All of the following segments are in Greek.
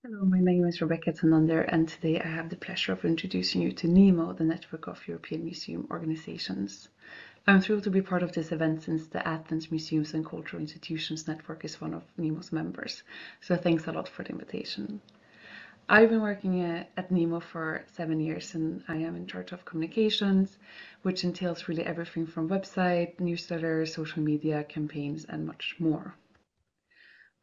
Hello, my name is Rebecca Tonander, and today I have the pleasure of introducing you to NEMO, the Network of European Museum Organizations. I'm thrilled to be part of this event since the Athens Museums and Cultural Institutions Network is one of NEMO's members, so thanks a lot for the invitation. I've been working at NEMO for 7 years and I am in charge of communications, which entails really everything from website, newsletters, social media, campaigns, and much more.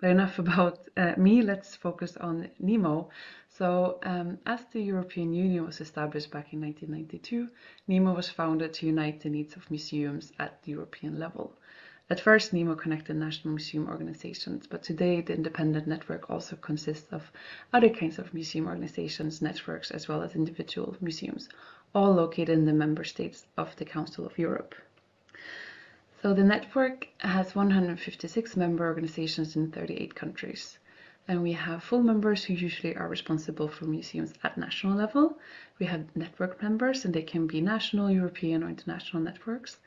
But enough about me, let's focus on NEMO. So, as the European Union was established back in 1992, NEMO was founded to unite the needs of museums at the European level. At first, NEMO connected national museum organizations, but today the independent network also consists of other kinds of museum organizations, networks, as well as individual museums, all located in the member states of the Council of Europe. So the network has 156 member organizations in 38 countries. And we have full members who usually are responsible for museums at national level. We have network members, and they can be national, European, or international networks.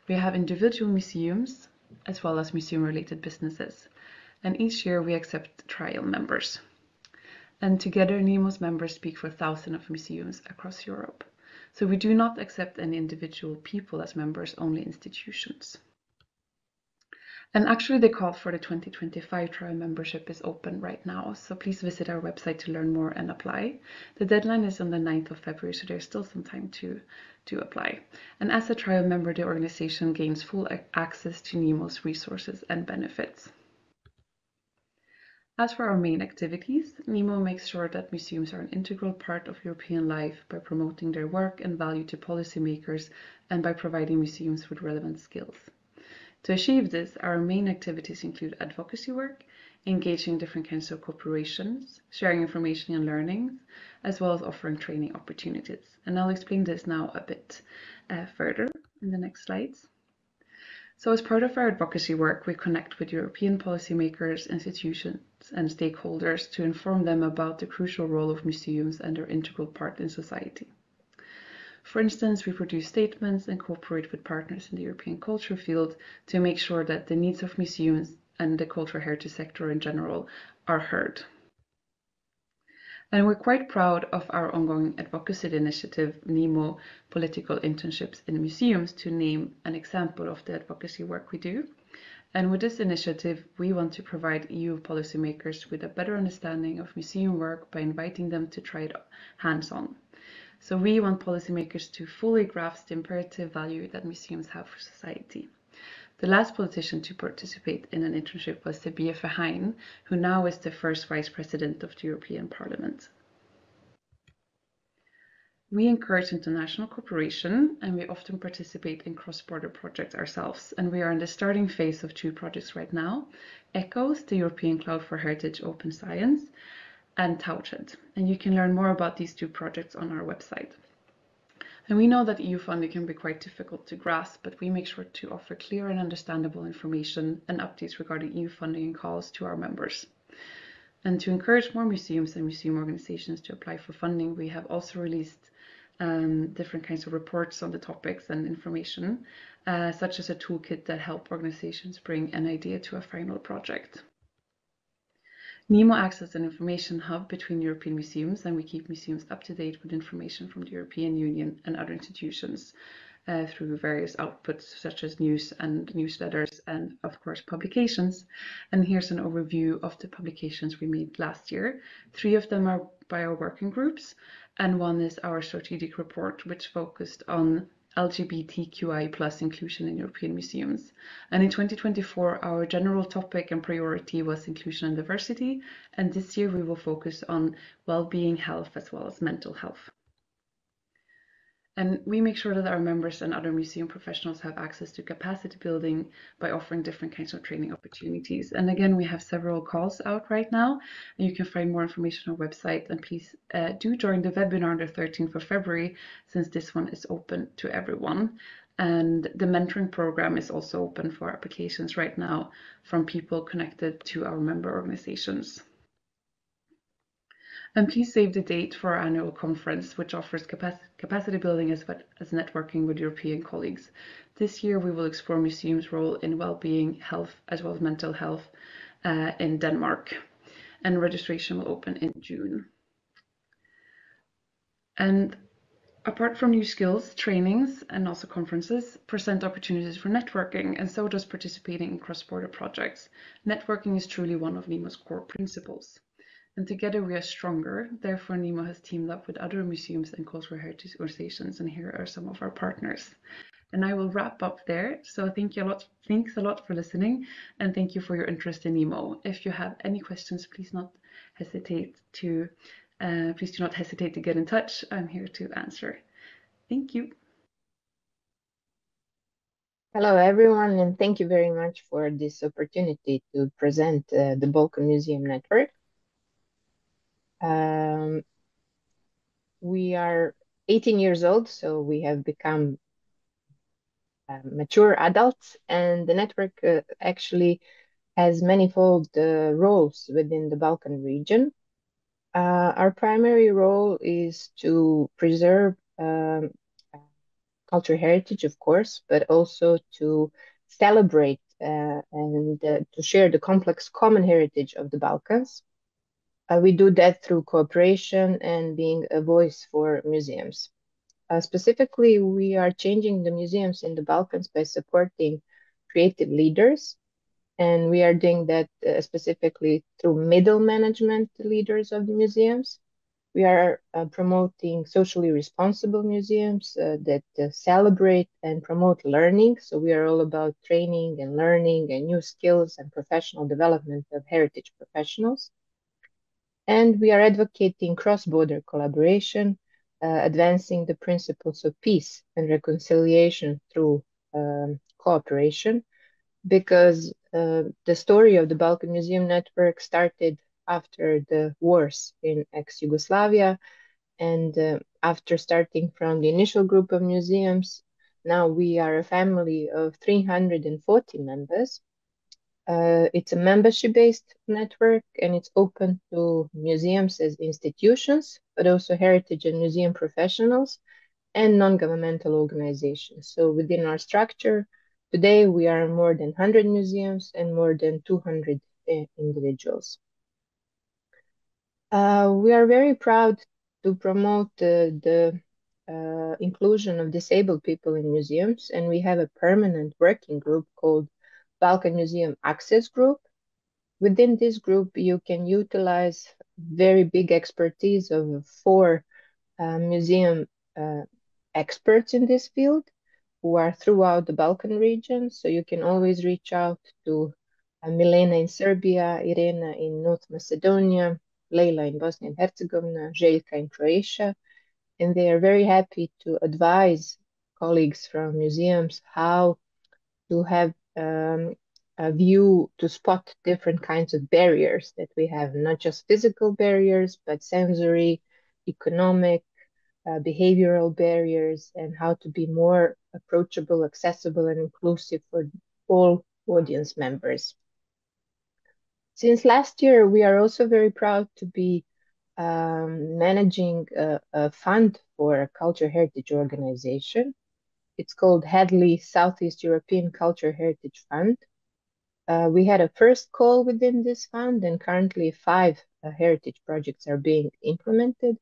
We have individual museums, as well as museum-related businesses. And each year we accept trial members. And together, NEMO's members speak for thousands of museums across Europe. So we do not accept any individual people as members, only institutions. And actually the call for the 2025 trial membership is open right now, so please visit our website to learn more and apply. The deadline is on the 9th of February, so there's still some time to apply. And as a trial member, the organization gains full access to NEMO's resources and benefits. As for our main activities, NEMO makes sure that museums are an integral part of European life by promoting their work and value to policymakers and by providing museums with relevant skills. To achieve this, our main activities include advocacy work, engaging different kinds of corporations, sharing information and learnings, as well as offering training opportunities. And I'll explain this now a bit further in the next slides. So as part of our advocacy work, we connect with European policymakers, institutions, and stakeholders to inform them about the crucial role of museums and their integral part in society. For instance, we produce statements and cooperate with partners in the European culture field to make sure that the needs of museums and the cultural heritage sector in general are heard. And we're quite proud of our ongoing advocacy initiative, NEMO Political Internships in Museums, to name an example of the advocacy work we do. And with this initiative, we want to provide EU policymakers with a better understanding of museum work by inviting them to try it hands-on. So we want policymakers to fully grasp the imperative value that museums have for society. The last politician to participate in an internship was Sabine Verheyen, who now is the first vice president of the European Parliament. We encourage international cooperation and we often participate in cross-border projects ourselves. And we are in the starting phase of 2 projects right now, ECHOS, the European Cloud for Heritage Open Science, and Tauched. And you can learn more about these 2 projects on our website. And we know that EU funding can be quite difficult to grasp, but we make sure to offer clear and understandable information and updates regarding EU funding and calls to our members. And to encourage more museums and museum organizations to apply for funding, we have also released different kinds of reports on the topics and information, such as a toolkit that help organizations bring an idea to a final project. NEMO acts as an information hub between European museums, and we keep museums up to date with information from the European Union and other institutions through various outputs such as news and newsletters and, of course, publications. And here's an overview of the publications we made last year. 3 of them are by our working groups, and 1 is our strategic report, which focused on LGBTQI+ inclusion in European museums. And in 2024, our general topic and priority was inclusion and diversity. And this year we will focus on well-being, health, as well as mental health. And we make sure that our members and other museum professionals have access to capacity building by offering different kinds of training opportunities. And again, we have several calls out right now, and you can find more information on our website. And please do join the webinar on the 13th of February, since this one is open to everyone. And the mentoring program is also open for applications right now from people connected to our member organizations. And please save the date for our annual conference, which offers capacity building as networking with European colleagues. This year, we will explore museums' role in well-being, health, as well as mental health in Denmark. and registration will open in June. And apart from new skills, trainings, and also conferences present opportunities for networking, and so does participating in cross-border projects. Networking is truly one of NEMO's core principles. And together we are stronger. Therefore, NEMO has teamed up with other museums and cultural heritage organizations, and here are some of our partners. And I will wrap up there. So thanks a lot for listening, and thank you for your interest in NEMO. If you have any questions, please do not hesitate to get in touch. I'm here to answer. Thank you. Hello, everyone, and thank you very much for this opportunity to present the Balkan Museum Network. We are 18 years old, so we have become mature adults, and the network actually has manifold roles within the Balkan region. Our primary role is to preserve cultural heritage, of course, but also to celebrate and to share the complex common heritage of the Balkans. We do that through cooperation and being a voice for museums. Specifically, we are changing the museums in the Balkans by supporting creative leaders, and we are doing that specifically through middle management leaders of the museums. We are promoting socially responsible museums that celebrate and promote learning. So we are all about training and learning and new skills and professional development of heritage professionals. And we are advocating cross-border collaboration, advancing the principles of peace and reconciliation through cooperation, because the story of the Balkan Museum Network started after the wars in ex-Yugoslavia, and after starting from the initial group of museums, now we are a family of 340 members. It's a membership-based network, and it's open to museums as institutions, but also heritage and museum professionals and non-governmental organizations. So within our structure, today we are more than 100 museums and more than 200 individuals. We are very proud to promote the inclusion of disabled people in museums, and we have a permanent working group called Balkan Museum Access Group. Within this group, you can utilize very big expertise of 4 museum experts in this field who are throughout the Balkan region. So you can always reach out to Milena in Serbia, Irena in North Macedonia, Leila in Bosnia and Herzegovina, Željka in Croatia, and they are very happy to advise colleagues from museums how to have a view to spot different kinds of barriers that we have, not just physical barriers, but sensory, economic, behavioral barriers, and how to be more approachable, accessible, and inclusive for all audience members. Since last year, we are also very proud to be managing a fund for a culture heritage organization. It's called Hadley Southeast European Culture Heritage Fund. We had a first call within this fund, and currently 5 heritage projects are being implemented.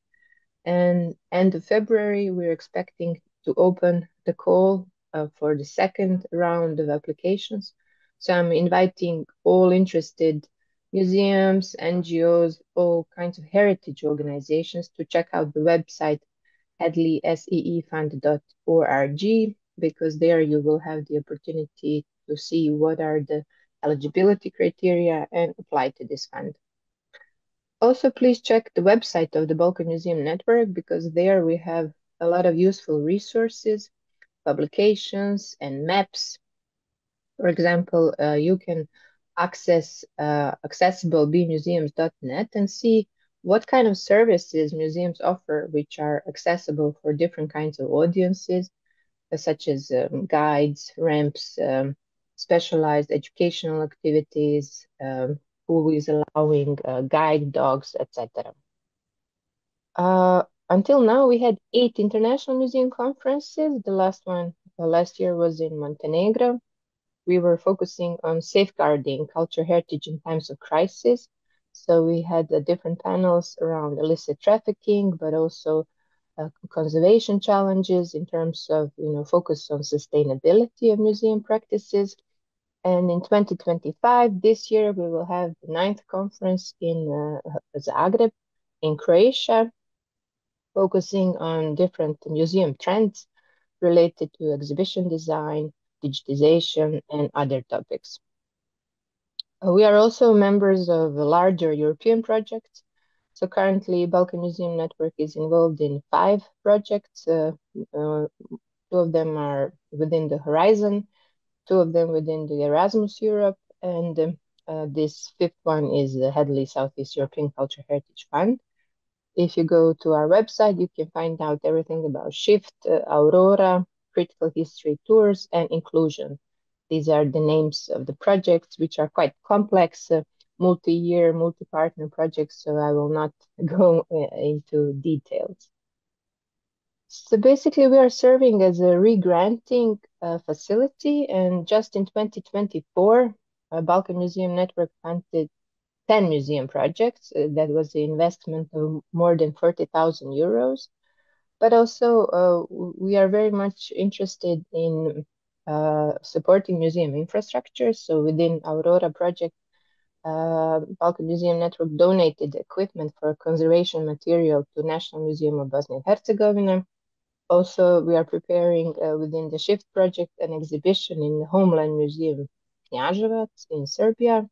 And end of February, we're expecting to open the call for the second round of applications. So I'm inviting all interested museums, NGOs, all kinds of heritage organizations to check out the website hadleyseefund.org, because there you will have the opportunity to see what are the eligibility criteria and apply to this fund. Also, please check the website of the Balkan Museum Network, because there we have a lot of useful resources, publications, and maps. For example, you can access accessibleBmuseums.net and see what kind of services museums offer, which are accessible for different kinds of audiences, such as guides, ramps, specialized educational activities, who is allowing guide dogs, etc. Until now, we had 8 international museum conferences. The last one last year was in Montenegro. We were focusing on safeguarding cultural heritage in times of crisis. So we had different panels around illicit trafficking, but also conservation challenges in terms of, focus on sustainability of museum practices. And in 2025, this year, we will have the 9th conference in Zagreb, in Croatia, focusing on different museum trends related to exhibition design, digitization, and other topics. We are also members of larger European projects. So currently, Balkan Museum Network is involved in 5 projects. 2 of them are within the Horizon, 2 of them within the Erasmus Europe, and this 5th one is the Headley Southeast European Culture Heritage Fund. If you go to our website, you can find out everything about Shift, Aurora, Critical History Tours, and Inclusion. These are the names of the projects, which are quite complex, multi-year, multi-partner projects, so I will not go into details. So basically, we are serving as a re-granting facility, and just in 2024, Balkan Museum Network funded 10 museum projects. That was the investment of more than 40,000 euros. But also, we are very much interested in supporting museum infrastructure. So within Aurora project, Balkan Museum Network donated equipment for conservation material to National Museum of Bosnia and Herzegovina. Also, we are preparing within the Shift project an exhibition in the Homeland Museum Knjaževac in Serbia.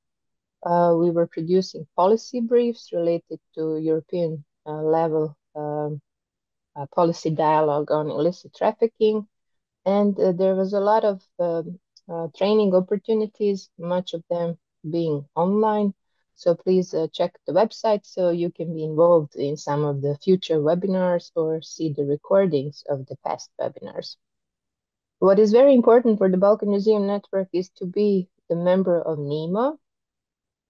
We were producing policy briefs related to European level policy dialogue on illicit trafficking. And there was a lot of training opportunities, much of them being online. So please check the website so you can be involved in some of the future webinars or see the recordings of the past webinars. What is very important for the Balkan Museum Network is to be the member of NEMO.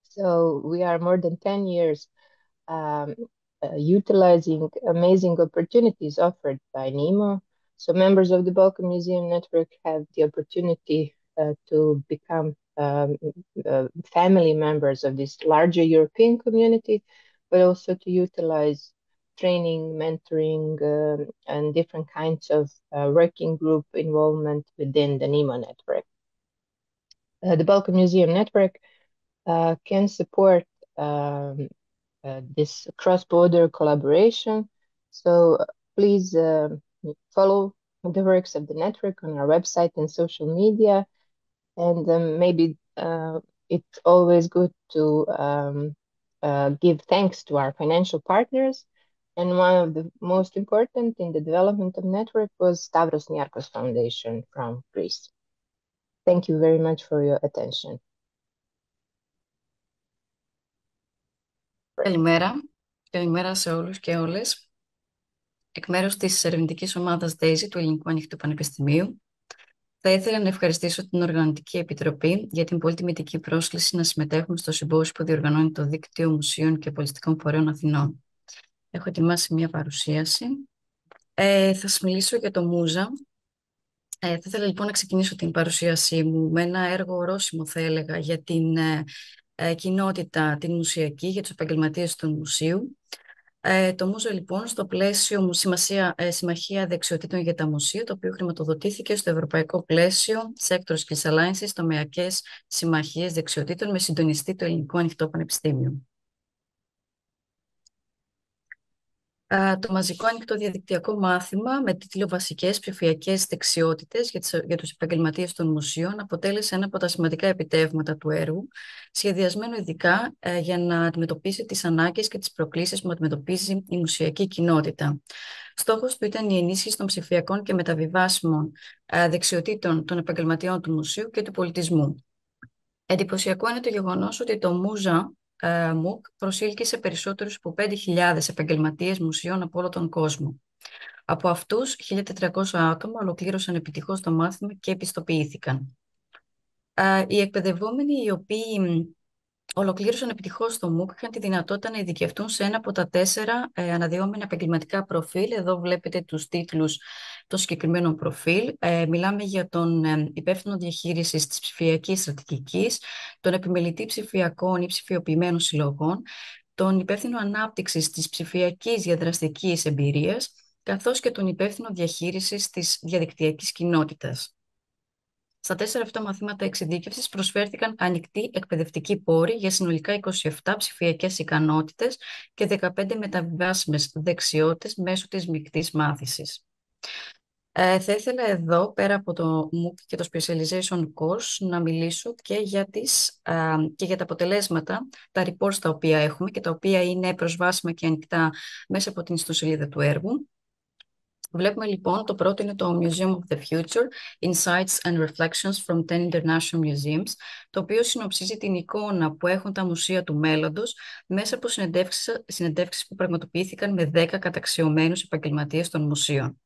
So we are more than 10 years utilizing amazing opportunities offered by NEMO. So members of the Balkan Museum Network have the opportunity to become family members of this larger European community, but also to utilize training, mentoring, and different kinds of working group involvement within the NEMO network. The Balkan Museum Network can support this cross-border collaboration. So please follow the works of the network on our website and social media. And maybe it's always good to give thanks to our financial partners. And one of the most important in the development of network was Stavros Niarchos Foundation from Greece. Thank you very much for your attention. Καλημέρα σε όλους και όλες. Εκ μέρους της ερευνητικής ομάδας DAISY του Ελληνικού Ανοιχτού Πανεπιστημίου, θα ήθελα να ευχαριστήσω την Οργανωτική Επιτροπή για την πολύ τιμητική πρόσκληση να συμμετέχουμε στο συμπόσιο που διοργανώνει το Δίκτυο Μουσείων και Πολιτιστικών Φορέων Αθηνών. Έχω ετοιμάσει μια παρουσίαση. Θα σας μιλήσω για το Μούζα. Θα ήθελα λοιπόν να ξεκινήσω την παρουσίασή μου με ένα έργο ορόσημο, θα έλεγα, για την κοινότητα, την μουσιακή, για τους επαγγελματίες του μουσείου. Το Μούζα λοιπόν στο πλαίσιο Συμμαχία Δεξιοτήτων για τα Μουσεία, το οποίο χρηματοδοτήθηκε στο ευρωπαϊκό πλαίσιο Sector Skills Alliances, τομεακές συμμαχίες δεξιοτήτων, με συντονιστή το Ελληνικό Ανοιχτό Πανεπιστήμιο. Το μαζικό ανοιχτό διαδικτυακό μάθημα με τίτλο «Βασικές ψηφιακές δεξιότητες για τους επαγγελματίες των μουσείων» αποτέλεσε ένα από τα σημαντικά επιτεύγματα του έργου, σχεδιασμένο ειδικά για να αντιμετωπίσει τις ανάγκες και τις προκλήσεις που αντιμετωπίζει η μουσιακή κοινότητα. Στόχος του ήταν η ενίσχυση των ψηφιακών και μεταβιβάσιμων δεξιοτήτων των επαγγελματιών του μουσείου και του πολιτισμού. Εντυπωσιακό είναι το γεγονός ότι το Μούζα MOOC προσήλκησε περισσότερους από 5.000 επαγγελματίες μουσείων από όλο τον κόσμο. Από αυτούς, 1.400 άτομα ολοκλήρωσαν επιτυχώς το μάθημα και επιστοποιήθηκαν. Οι εκπαιδευόμενοι οι οποίοι ολοκλήρωσαν επιτυχώς το MOOC και είχαν τη δυνατότητα να ειδικευτούν σε ένα από τα 4 αναδυόμενα επαγγελματικά προφίλ. Εδώ βλέπετε τους τίτλους των συγκεκριμένων προφίλ. Μιλάμε για τον υπεύθυνο διαχείρισης της ψηφιακής στρατηγικής, τον επιμελητή ψηφιακών ή ψηφιοποιημένων συλλογών, τον υπεύθυνο ανάπτυξης της ψηφιακής διαδραστικής εμπειρίας, καθώς και τον υπεύθυνο διαχείρισης της διαδικτυακής κοινότητας. Στα 4 αυτά μαθήματα εξειδίκευσης προσφέρθηκαν ανοιχτοί εκπαιδευτικοί πόροι για συνολικά 27 ψηφιακές ικανότητες και 15 μεταβιβάσιμες δεξιότητες μέσω της μεικτής μάθησης. Θα ήθελα εδώ, πέρα από το MOOC και το Specialization Course, να μιλήσω και για τα αποτελέσματα, τα reports τα οποία έχουμε και τα οποία είναι προσβάσιμα και ανοιχτά μέσα από την ιστοσελίδα του έργου. Βλέπουμε λοιπόν, το πρώτο είναι το Museum of the Future, Insights and Reflections from 10 International Museums, το οποίο συνοψίζει την εικόνα που έχουν τα μουσεία του μέλλοντος μέσα από συνεντεύξεις που πραγματοποιήθηκαν με 10 καταξιωμένους επαγγελματίες των μουσείων.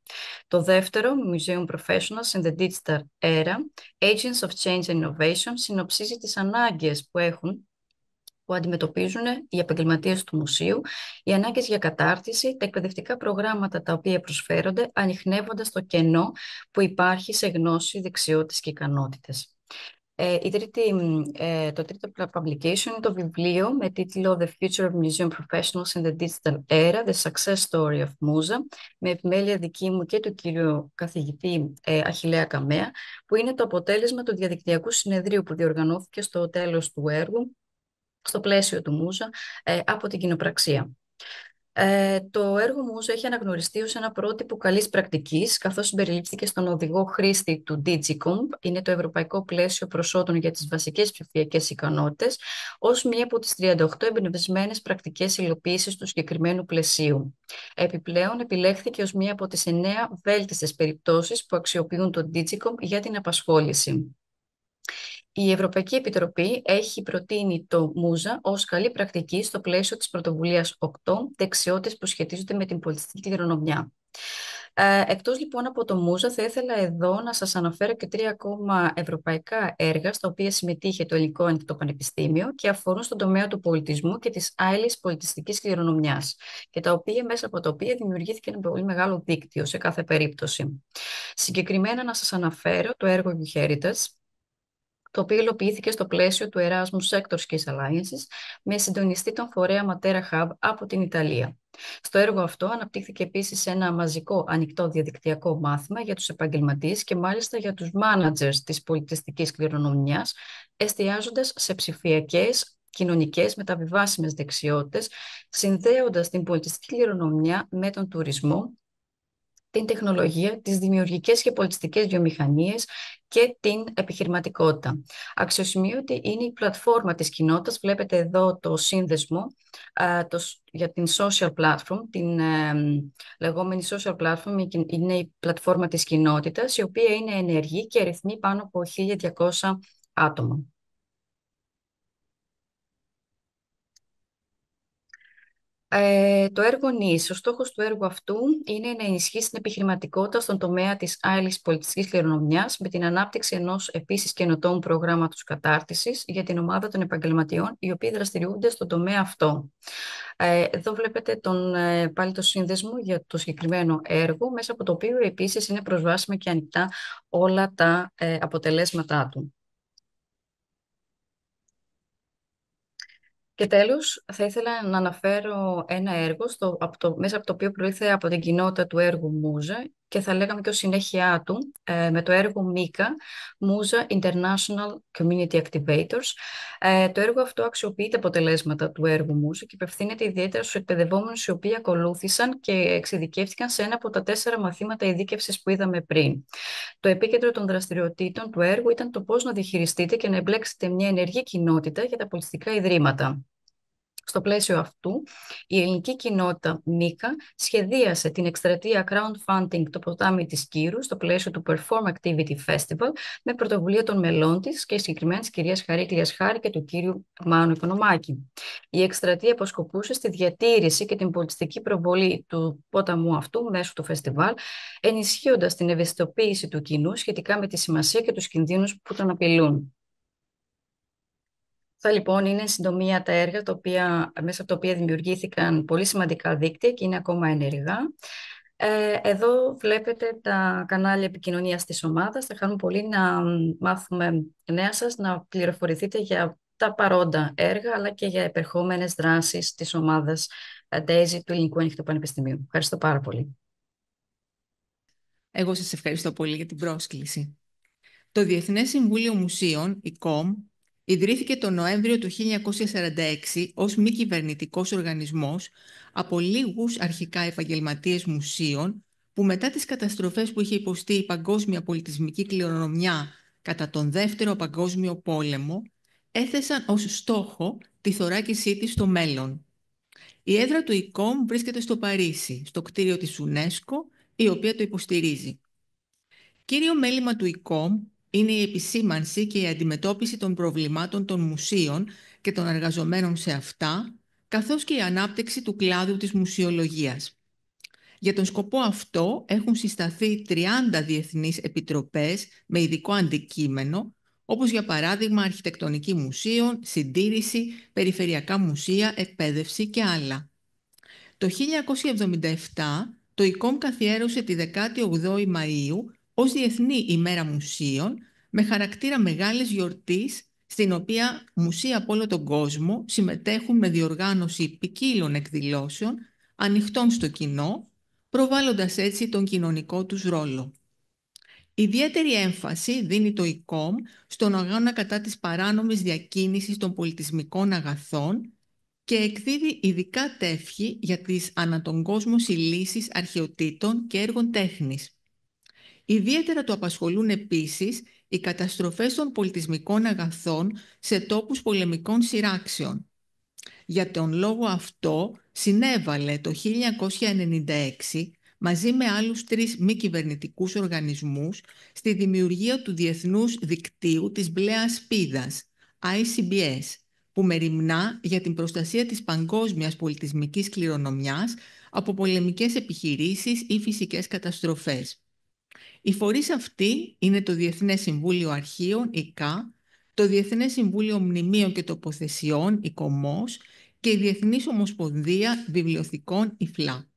Το δεύτερο, Museum Professionals in the Digital Era, Agents of Change and Innovation, συνοψίζει τις ανάγκες που αντιμετωπίζουν οι επαγγελματίες του μουσείου, οι ανάγκες για κατάρτιση, τα εκπαιδευτικά προγράμματα τα οποία προσφέρονται, ανιχνεύοντας το κενό που υπάρχει σε γνώση, δεξιότητες και ικανότητες. Το τρίτο publication είναι το βιβλίο με τίτλο The Future of Museum Professionals in the Digital Era, The Success Story of Musa, με επιμέλεια δική μου και του κύριου καθηγητή Αχιλλέα Καμέα, που είναι το αποτέλεσμα του διαδικτυακού συνεδρίου που διοργανώθηκε στο τέλος του έργου, στο πλαίσιο του Μούζα, από την κοινοπραξία. Το έργο Μούζα έχει αναγνωριστεί ως ένα πρότυπο καλής πρακτικής, καθώς συμπεριλήφθηκε στον οδηγό χρήστη του DigiComp, είναι το ευρωπαϊκό πλαίσιο προσόντων για τις βασικές ψηφιακές ικανότητες, ως μία από τις 38 εμπνευσμένες πρακτικές υλοποίησης του συγκεκριμένου πλαισίου. Επιπλέον, επιλέχθηκε ως μία από τις 9 βέλτιστες περιπτώσεις που αξιοποιούν το DigiComp για την απασχόληση. Η Ευρωπαϊκή Επιτροπή έχει προτείνει το Μούζα ως καλή πρακτική στο πλαίσιο της πρωτοβουλίας 8, δεξιότητες που σχετίζονται με την πολιτιστική κληρονομιά. Εκτός λοιπόν από το Μούζα, θα ήθελα εδώ να σας αναφέρω και 3 ακόμα ευρωπαϊκά έργα στα οποία συμμετείχε το Ελληνικό Ανοιχτό Πανεπιστήμιο και αφορούν στον τομέα του πολιτισμού και της άειλης πολιτιστικής κληρονομιάς και μέσα από τα οποία δημιουργήθηκε ένα πολύ μεγάλο δίκτυο σε κάθε περίπτωση. Συγκεκριμένα να σας αναφέρω το έργο Heritage, το οποίο υλοποιήθηκε στο πλαίσιο του Erasmus Sector Skills Alliances με συντονιστή τον φορέα Matera Hub από την Ιταλία. Στο έργο αυτό αναπτύχθηκε επίσης ένα μαζικό ανοιχτό διαδικτυακό μάθημα για τους επαγγελματίες και μάλιστα για τους managers της πολιτιστικής κληρονομιάς, εστιάζοντας σε ψηφιακές, κοινωνικές, μεταβιβάσιμες δεξιότητες, συνδέοντας την πολιτιστική κληρονομιά με τον τουρισμό, την τεχνολογία, τις δημιουργικές και πολιτιστικές βιομηχανίες και την επιχειρηματικότητα. Αξιοσημείωτη είναι η πλατφόρμα της κοινότητας. Βλέπετε εδώ το σύνδεσμο για την social platform, την λεγόμενη social platform, είναι η πλατφόρμα της κοινότητας, η οποία είναι ενεργή και αριθμεί πάνω από 1.200 άτομα. Το έργο NIS, ο στόχος του έργου αυτού είναι να ενισχύσει την επιχειρηματικότητα στον τομέα της άειλης πολιτιστικής κληρονομιάς με την ανάπτυξη ενός επίσης καινοτόμου προγράμματος κατάρτισης για την ομάδα των επαγγελματιών οι οποίοι δραστηριοποιούνται στον τομέα αυτό. Εδώ βλέπετε πάλι το σύνδεσμο για το συγκεκριμένο έργο, μέσα από το οποίο επίσης είναι προσβάσιμα και ανοιχτά όλα τα αποτελέσματά του. Και τέλος, θα ήθελα να αναφέρω ένα έργο μέσα από το οποίο προήλθε από την κοινότητα του έργου Μούζα και θα λέγαμε και ως συνέχεια του με το έργο MICA, Musa International Community Activators. Το έργο αυτό αξιοποιεί τα αποτελέσματα του έργου Μούζα και απευθύνεται ιδιαίτερα στους εκπαιδευόμενους οι οποίοι ακολούθησαν και εξειδικεύτηκαν σε ένα από τα 4 μαθήματα ειδίκευσης που είδαμε πριν. Το επίκεντρο των δραστηριοτήτων του έργου ήταν το πώς να διαχειριστείτε και να εμπλέξετε μια ενεργή κοινότητα για τα πολιτιστικά ιδρύματα. Στο πλαίσιο αυτού, η ελληνική κοινότητα MICA σχεδίασε την εκστρατεία crowdfunding το ποτάμι της Κύρου στο πλαίσιο του Perform Activity Festival με πρωτοβουλία των μελών της και συγκεκριμένα της κυρίας Χαρίκλειας Χάρη και του κύριου Μάνου Οικονομάκη. Η εκστρατεία αποσκοπούσε στη διατήρηση και την πολιτιστική προβολή του ποταμού αυτού μέσω του φεστιβάλ, ενισχύοντας την ευαισθητοποίηση του κοινού σχετικά με τη σημασία και τους κινδύνους που τον απειλούν. Αυτά λοιπόν είναι συντομία τα έργα μέσα από τα οποία δημιουργήθηκαν πολύ σημαντικά δίκτυα και είναι ακόμα ενεργά. Εδώ βλέπετε τα κανάλια επικοινωνίας της ομάδας. Θα χαρούμε πολύ να μάθουμε νέα σας, να πληροφορηθείτε για τα παρόντα έργα, αλλά και για επερχόμενες δράσεις της ομάδας DAISY του Ελληνικού Ανοιχτού Πανεπιστημίου. Ευχαριστώ πάρα πολύ. Εγώ σας ευχαριστώ πολύ για την πρόσκληση. Το Διεθνές Συμβούλιο Μουσείων, η ΚΟΜ, ιδρύθηκε τον Νοέμβριο του 1946 ως μη κυβερνητικός οργανισμός από λίγους αρχικά επαγγελματίες μουσείων που μετά τις καταστροφές που είχε υποστεί η παγκόσμια πολιτισμική κληρονομιά κατά τον Δεύτερο Παγκόσμιο Πόλεμο έθεσαν ως στόχο τη θωράκισή της στο μέλλον. Η έδρα του ΙΚΟΜ βρίσκεται στο Παρίσι, στο κτίριο της UNESCO, η οποία το υποστηρίζει. Κύριο μέλημα του ΙΚΟΜ είναι η επισήμανση και η αντιμετώπιση των προβλημάτων των μουσείων και των εργαζομένων σε αυτά, καθώς και η ανάπτυξη του κλάδου της μουσιολογίας. Για τον σκοπό αυτό έχουν συσταθεί 30 διεθνείς επιτροπές με ειδικό αντικείμενο, όπως για παράδειγμα αρχιτεκτονική μουσείων, συντήρηση, περιφερειακά μουσεία, εκπαίδευση και άλλα. Το 1977 το ΙΚΟΜ καθιέρωσε τη 18η Μαΐου ως Διεθνή ημέρα μουσείων με χαρακτήρα μεγάλης γιορτής, στην οποία μουσεία από όλο τον κόσμο συμμετέχουν με διοργάνωση ποικίλων εκδηλώσεων ανοιχτών στο κοινό, προβάλλοντας έτσι τον κοινωνικό τους ρόλο. Ιδιαίτερη έμφαση δίνει το ΙΚΟΜ στον αγώνα κατά της παράνομης διακίνησης των πολιτισμικών αγαθών και εκδίδει ειδικά τεύχη για τις ανά τον κόσμο συλλήσεις αρχαιοτήτων και έργων τέχνης. Ιδιαίτερα το απασχολούν επίσης οι καταστροφές των πολιτισμικών αγαθών σε τόπους πολεμικών σειράξεων. Για τον λόγο αυτό συνέβαλε το 1996 μαζί με άλλους 3 μη κυβερνητικούς οργανισμούς στη δημιουργία του Διεθνούς Δικτύου της Μπλε Ασπίδας, ICBS, που μεριμνά για την προστασία της παγκόσμιας πολιτισμικής κληρονομιάς από πολεμικές επιχειρήσεις ή φυσικές καταστροφές. Οι φορείς αυτοί είναι το Διεθνές Συμβούλιο Αρχείων, ΙΚΑ, το Διεθνές Συμβούλιο Μνημείων και Τοποθεσιών, ΙΚΟΜΟΣ, και η Διεθνής Ομοσπονδία Βιβλιοθηκών, ΙΦΛΑ.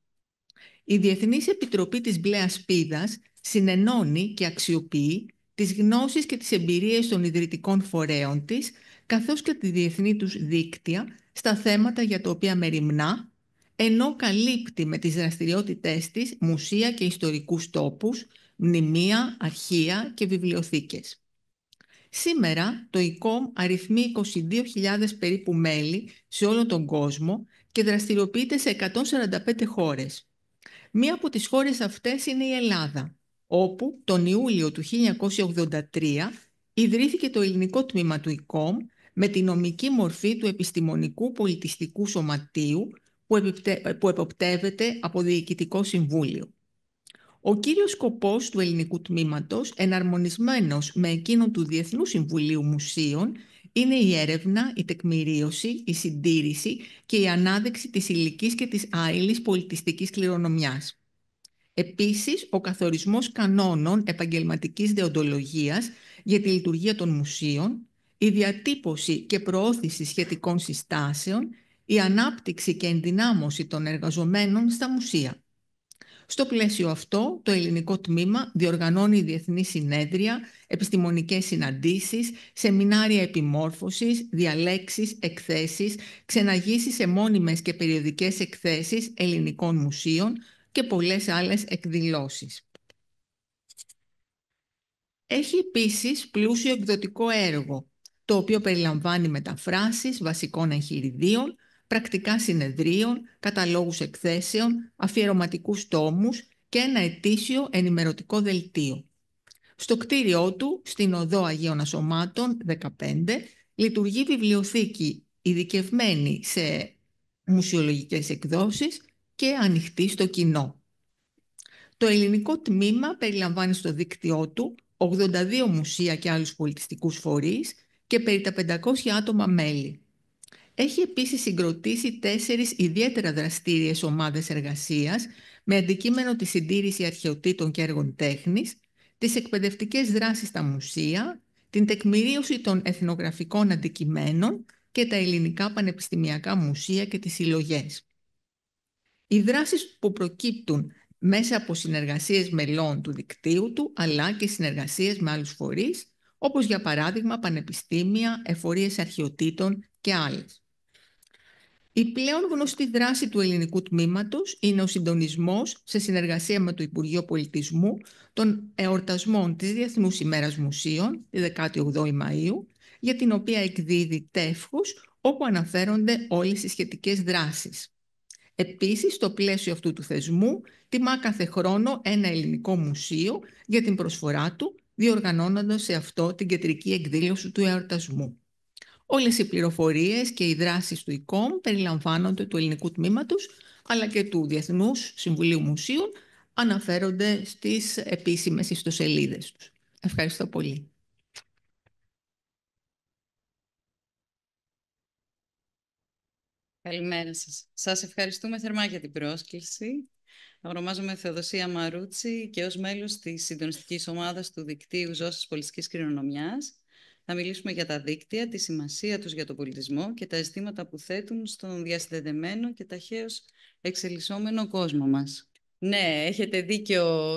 Η Διεθνής Επιτροπή της Μπλε Ασπίδας συνενώνει και αξιοποιεί τις γνώσεις και τις εμπειρίες των ιδρυτικών φορέων της, καθώς και τη διεθνή τους δίκτυα στα θέματα για τα οποία μεριμνά, ενώ καλύπτει με τις δραστηριότητές της μουσεία και ιστορικούς τόπους, μνημεία, αρχεία και βιβλιοθήκες. Σήμερα το ΙΚΟΜ αριθμεί 22.000 περίπου μέλη σε όλο τον κόσμο και δραστηριοποιείται σε 145 χώρες. Μία από τις χώρες αυτές είναι η Ελλάδα, όπου τον Ιούλιο του 1983 ιδρύθηκε το ελληνικό τμήμα του ΙΚΟΜ με τη νομική μορφή του Επιστημονικού Πολιτιστικού Σωματείου που εποπτεύεται από Διοικητικό Συμβούλιο. Ο κύριος σκοπός του ελληνικού τμήματος, εναρμονισμένος με εκείνον του Διεθνού Συμβουλίου Μουσείων, είναι η έρευνα, η τεκμηρίωση, η συντήρηση και η ανάδειξη της υλικής και της άειλης πολιτιστικής κληρονομιάς. Επίσης, ο καθορισμός κανόνων επαγγελματικής δεοντολογίας για τη λειτουργία των μουσείων, η διατύπωση και προώθηση σχετικών συστάσεων, η ανάπτυξη και ενδυνάμωση των εργαζομένων στα μουσεία. Στο πλαίσιο αυτό, το ελληνικό τμήμα διοργανώνει διεθνή συνέδρια, επιστημονικές συναντήσεις, σεμινάρια επιμόρφωσης, διαλέξεις, εκθέσεις, ξεναγήσεις σε μόνιμες και περιοδικές εκθέσεις ελληνικών μουσείων και πολλές άλλες εκδηλώσεις. Έχει επίσης πλούσιο εκδοτικό έργο, το οποίο περιλαμβάνει μεταφράσεις βασικών εγχειριδίων, πρακτικά συνεδρίων, καταλόγους εκθέσεων, αφιερωματικούς τόμους και ένα ετήσιο ενημερωτικό δελτίο. Στο κτίριό του, στην οδό Αγίων Ασωμάτων 15, λειτουργεί βιβλιοθήκη ειδικευμένη σε μουσιολογικές εκδόσεις και ανοιχτή στο κοινό. Το ελληνικό τμήμα περιλαμβάνει στο δίκτυό του 82 μουσεία και άλλους πολιτιστικούς φορείς και περί τα 500 άτομα μέλη. Έχει επίσης συγκροτήσει 4 ιδιαίτερα δραστήριες ομάδες εργασίας με αντικείμενο τη συντήρηση αρχαιοτήτων και έργων τέχνης, τις εκπαιδευτικές δράσεις στα μουσεία, την τεκμηρίωση των εθνογραφικών αντικειμένων και τα ελληνικά πανεπιστημιακά μουσεία και τις συλλογές. Οι δράσεις που προκύπτουν μέσα από συνεργασίες μελών του δικτύου του, αλλά και συνεργασίες με άλλους φορείς, όπως για παράδειγμα πανεπιστήμια, εφορίες αρχαιοτήτων και άλλες. Η πλέον γνωστή δράση του ελληνικού τμήματος είναι ο συντονισμός, σε συνεργασία με το Υπουργείο Πολιτισμού, των εορτασμών της Διεθνούς ημέρας Μουσείων, τη 18η Μαΐου, για την οποία εκδίδει τεύχους, όπου αναφέρονται όλες οι σχετικές δράσεις. Επίσης, στο πλαίσιο αυτού του θεσμού, τιμά κάθε χρόνο ένα ελληνικό μουσείο για την προσφορά του, διοργανώνοντας σε αυτό την κεντρική εκδήλωση του εορτασμού. Όλες οι πληροφορίες και οι δράσεις του ΙΚΟΜ περιλαμβάνονται του ελληνικού τμήματος, αλλά και του Διεθνούς Συμβουλίου Μουσείων, αναφέρονται στις επίσημες ιστοσελίδες τους. Ευχαριστώ πολύ. Καλημέρα σας. Σας ευχαριστούμε θερμά για την πρόσκληση. Ονομάζομαι Θεοδοσία Μαρούτσι και ως μέλος της συντονιστικής ομάδας του Δικτύου Ζώσης Πολιτιστικής Κληρονομιάς θα μιλήσουμε για τα δίκτυα, τη σημασία τους για τον πολιτισμό και τα ζητήματα που θέτουν στον διασυνδεδεμένο και ταχαίως εξελισσόμενο κόσμο μας. Ναι, έχετε δίκιο.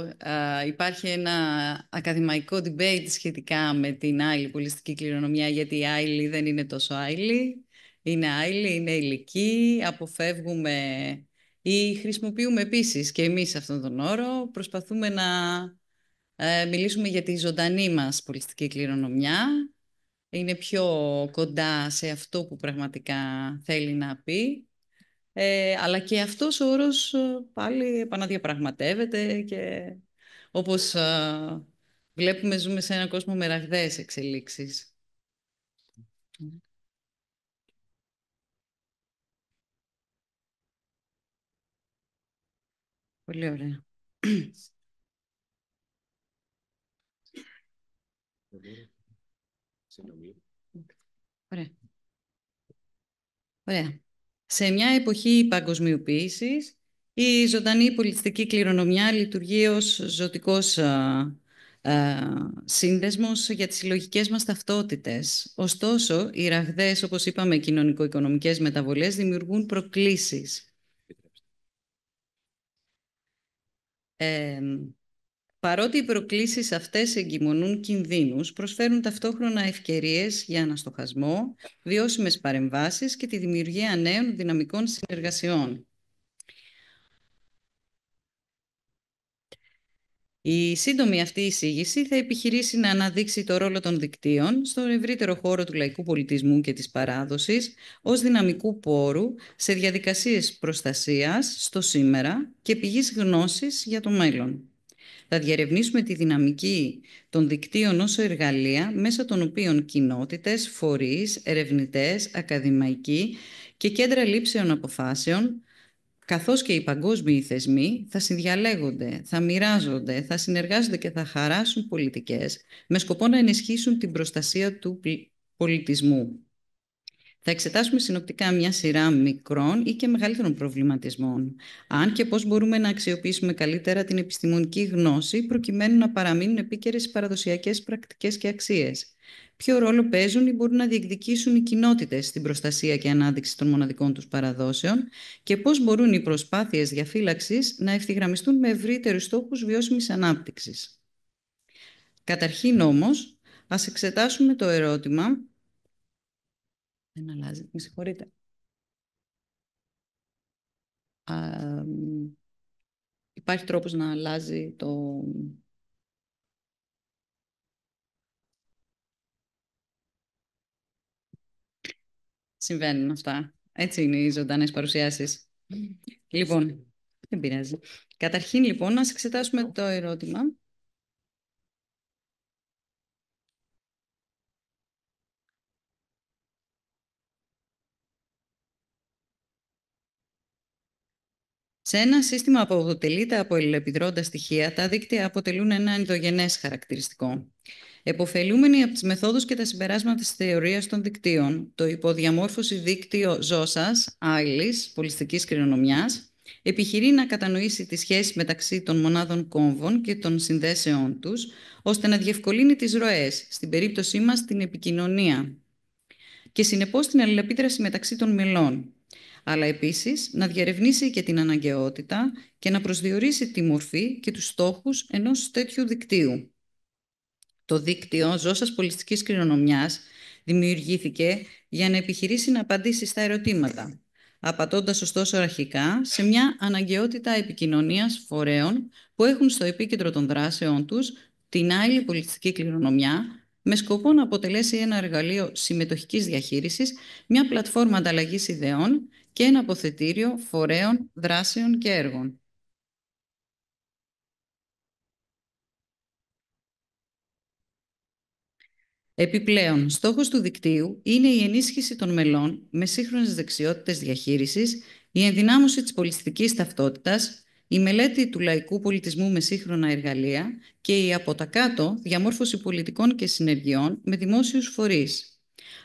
Υπάρχει ένα ακαδημαϊκό debate σχετικά με την άειλη πολιτιστική κληρονομιά, γιατί η άειλη δεν είναι τόσο άειλη. Είναι άειλη, είναι υλική, αποφεύγουμε ή χρησιμοποιούμε επίσης και εμείς αυτόν τον όρο. Προσπαθούμε να μιλήσουμε για τη ζωντανή μας πολιτιστική κληρονομιά. Είναι πιο κοντά σε αυτό που πραγματικά θέλει να πει. Αλλά και αυτός ο όρος πάλι επαναδιαπραγματεύεται και όπως βλέπουμε ζούμε σε έναν κόσμο με ραγδαίες εξελίξεις. Πολύ ωραία. Ωραία. Ωραία. Σε μια εποχή παγκοσμιοποίησης, η ζωντανή πολιτιστική κληρονομιά λειτουργεί ως ζωτικός σύνδεσμος για τις συλλογικές μας ταυτότητες. Ωστόσο, οι ραγδαίες, όπως είπαμε, κοινωνικο-οικονομικές μεταβολές δημιουργούν προκλήσεις. Παρότι οι προκλήσεις αυτές εγκυμονούν κινδύνους, προσφέρουν ταυτόχρονα ευκαιρίες για αναστοχασμό, βιώσιμες παρεμβάσεις και τη δημιουργία νέων δυναμικών συνεργασιών. Η σύντομη αυτή εισήγηση θα επιχειρήσει να αναδείξει το ρόλο των δικτύων στον ευρύτερο χώρο του λαϊκού πολιτισμού και της παράδοσης ως δυναμικού πόρου σε διαδικασίες προστασίας στο σήμερα και πηγής γνώσης για το μέλλον. Θα διερευνήσουμε τη δυναμική των δικτύων ως εργαλεία μέσα των οποίων κοινότητες, φορείς, ερευνητές, ακαδημαϊκοί και κέντρα λήψεων αποφάσεων, καθώς και οι παγκόσμιοι θεσμοί, θα συνδιαλέγονται, θα μοιράζονται, θα συνεργάζονται και θα χαράσουν πολιτικές με σκοπό να ενισχύσουν την προστασία του πολιτισμού. Θα εξετάσουμε συνοπτικά μια σειρά μικρών ή και μεγαλύτερων προβληματισμών, αν και πώς μπορούμε να αξιοποιήσουμε καλύτερα την επιστημονική γνώση προκειμένου να παραμείνουν επίκαιρες οι παραδοσιακές πρακτικές και αξίες. Ποιο ρόλο παίζουν ή μπορούν να διεκδικήσουν οι κοινότητες στην προστασία και ανάδειξη των μοναδικών τους παραδόσεων και πώς μπορούν οι προσπάθειες διαφύλαξης να ευθυγραμμιστούν με ευρύτερους στόχους βιώσιμης ανάπτυξης. Καταρχήν όμως, ας εξετάσουμε το ερώτημα. Δεν αλλάζει, με συγχωρείτε. Υπάρχει τρόπος να αλλάζει το... Συμβαίνουν αυτά. Έτσι είναι οι ζωντανές παρουσιάσεις. Λοιπόν, δεν πειράζει. Καταρχήν, λοιπόν, να εξετάσουμε το ερώτημα. Σε ένα σύστημα που αποτελείται από αλληλεπιδρόντα στοιχεία, τα δίκτυα αποτελούν ένα ενδογενές χαρακτηριστικό. Εποφελούμενοι από τις μεθόδους και τα συμπεράσματα της θεωρίας των δικτύων, το υποδιαμόρφωση δίκτυο ζώσας, άειλης, πολιτιστικής κληρονομιάς, επιχειρεί να κατανοήσει τη σχέση μεταξύ των μονάδων κόμβων και των συνδέσεών τους, ώστε να διευκολύνει τις ροές, στην περίπτωσή μας την επικοινωνία. και συνεπώς την αλληλεπίδραση μεταξύ των μελών, αλλά επίσης να διερευνήσει και την αναγκαιότητα και να προσδιορίσει τη μορφή και τους στόχους ενός τέτοιου δικτύου. Το δίκτυο Ζώσας Πολιτιστικής Κληρονομιάς δημιουργήθηκε για να επιχειρήσει να απαντήσει στα ερωτήματα, απαντώντας ωστόσο αρχικά σε μια αναγκαιότητα επικοινωνίας φορέων που έχουν στο επίκεντρο των δράσεών τους την άειλη πολιτιστική κληρονομιά, με σκοπό να αποτελέσει ένα εργαλείο συμμετοχικής διαχείρισης, μια πλατφόρμα ανταλλαγής ιδεών και ένα αποθετήριο φορέων, δράσεων και έργων. Επιπλέον, στόχος του δικτύου είναι η ενίσχυση των μελών με σύγχρονες δεξιότητες διαχείρισης, η ενδυνάμωση της πολιτιστικής ταυτότητας, η μελέτη του λαϊκού πολιτισμού με σύγχρονα εργαλεία και η από τα κάτω διαμόρφωση πολιτικών και συνεργειών με δημόσιους φορείς.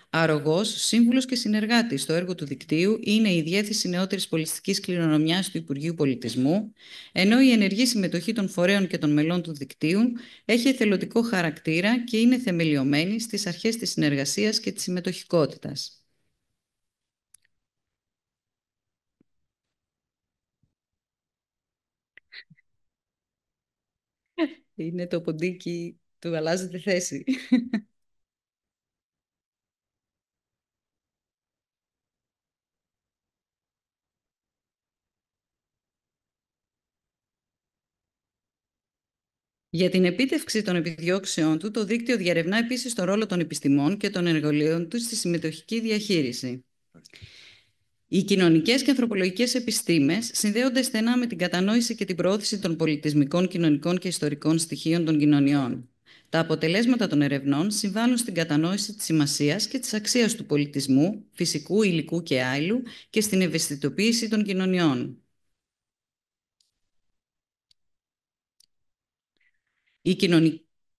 Αρρωγός, σύμβουλος και συνεργάτης στο έργο του δικτύου είναι η Διεύθυνση Νεότερης Πολιτιστικής Κληρονομιάς του Υπουργείου Πολιτισμού, ενώ η ενεργή συμμετοχή των φορέων και των μελών του δικτύου έχει εθελοντικό χαρακτήρα και είναι θεμελιωμένη στις αρχές της συνεργασίας και της συμμετοχικότητας. Είναι το ποντίκι του αλλάζει τη θέση. Για την επίτευξη των επιδιώξεών του, το δίκτυο διερευνά επίσης τον ρόλο των επιστημών και των εργαλείων του στη συμμετοχική διαχείριση. Οι κοινωνικές και ανθρωπολογικές επιστήμες συνδέονται στενά με την κατανόηση και την προώθηση των πολιτισμικών, κοινωνικών και ιστορικών στοιχείων των κοινωνιών. Τα αποτελέσματα των ερευνών συμβάλλουν στην κατανόηση της σημασίας και της αξίας του πολιτισμού, φυσικού, υλικού και άειλου και στην ευαισθητοποίηση των κοινωνιών.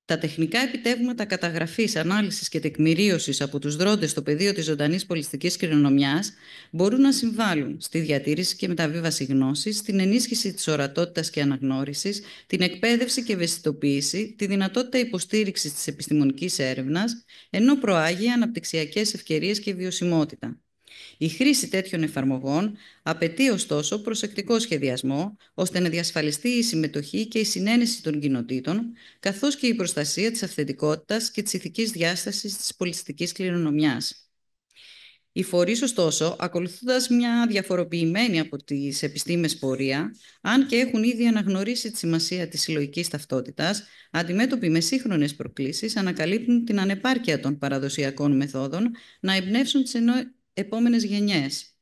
Τα τεχνικά επιτεύγματα καταγραφής, ανάλυσης και τεκμηρίωσης από τους δρόντες στο πεδίο της ζωντανής πολιτιστικής κληρονομιάς μπορούν να συμβάλλουν στη διατήρηση και μεταβίβαση γνώσης, στην ενίσχυση της ορατότητας και αναγνώρισης, την εκπαίδευση και ευαισθητοποίηση, τη δυνατότητα υποστήριξης της επιστημονικής έρευνας, ενώ προάγει αναπτυξιακές ευκαιρίες και βιωσιμότητα. Η χρήση τέτοιων εφαρμογών απαιτεί ωστόσο προσεκτικό σχεδιασμό, ώστε να διασφαλιστεί η συμμετοχή και η συνένεση των κοινοτήτων, καθώς και η προστασία της αυθεντικότητας και της ηθικής διάστασης της πολιτιστικής κληρονομιάς. Οι φορείς, ωστόσο, ακολουθώντας μια διαφοροποιημένη από τις επιστήμες πορεία, αν και έχουν ήδη αναγνωρίσει τη σημασία της συλλογικής ταυτότητας, αντιμέτωποι με σύγχρονες προκλήσεις, ανακαλύπτουν την ανεπάρκεια των παραδοσιακών μεθόδων να εμπνεύσουν τις επόμενες γενιές.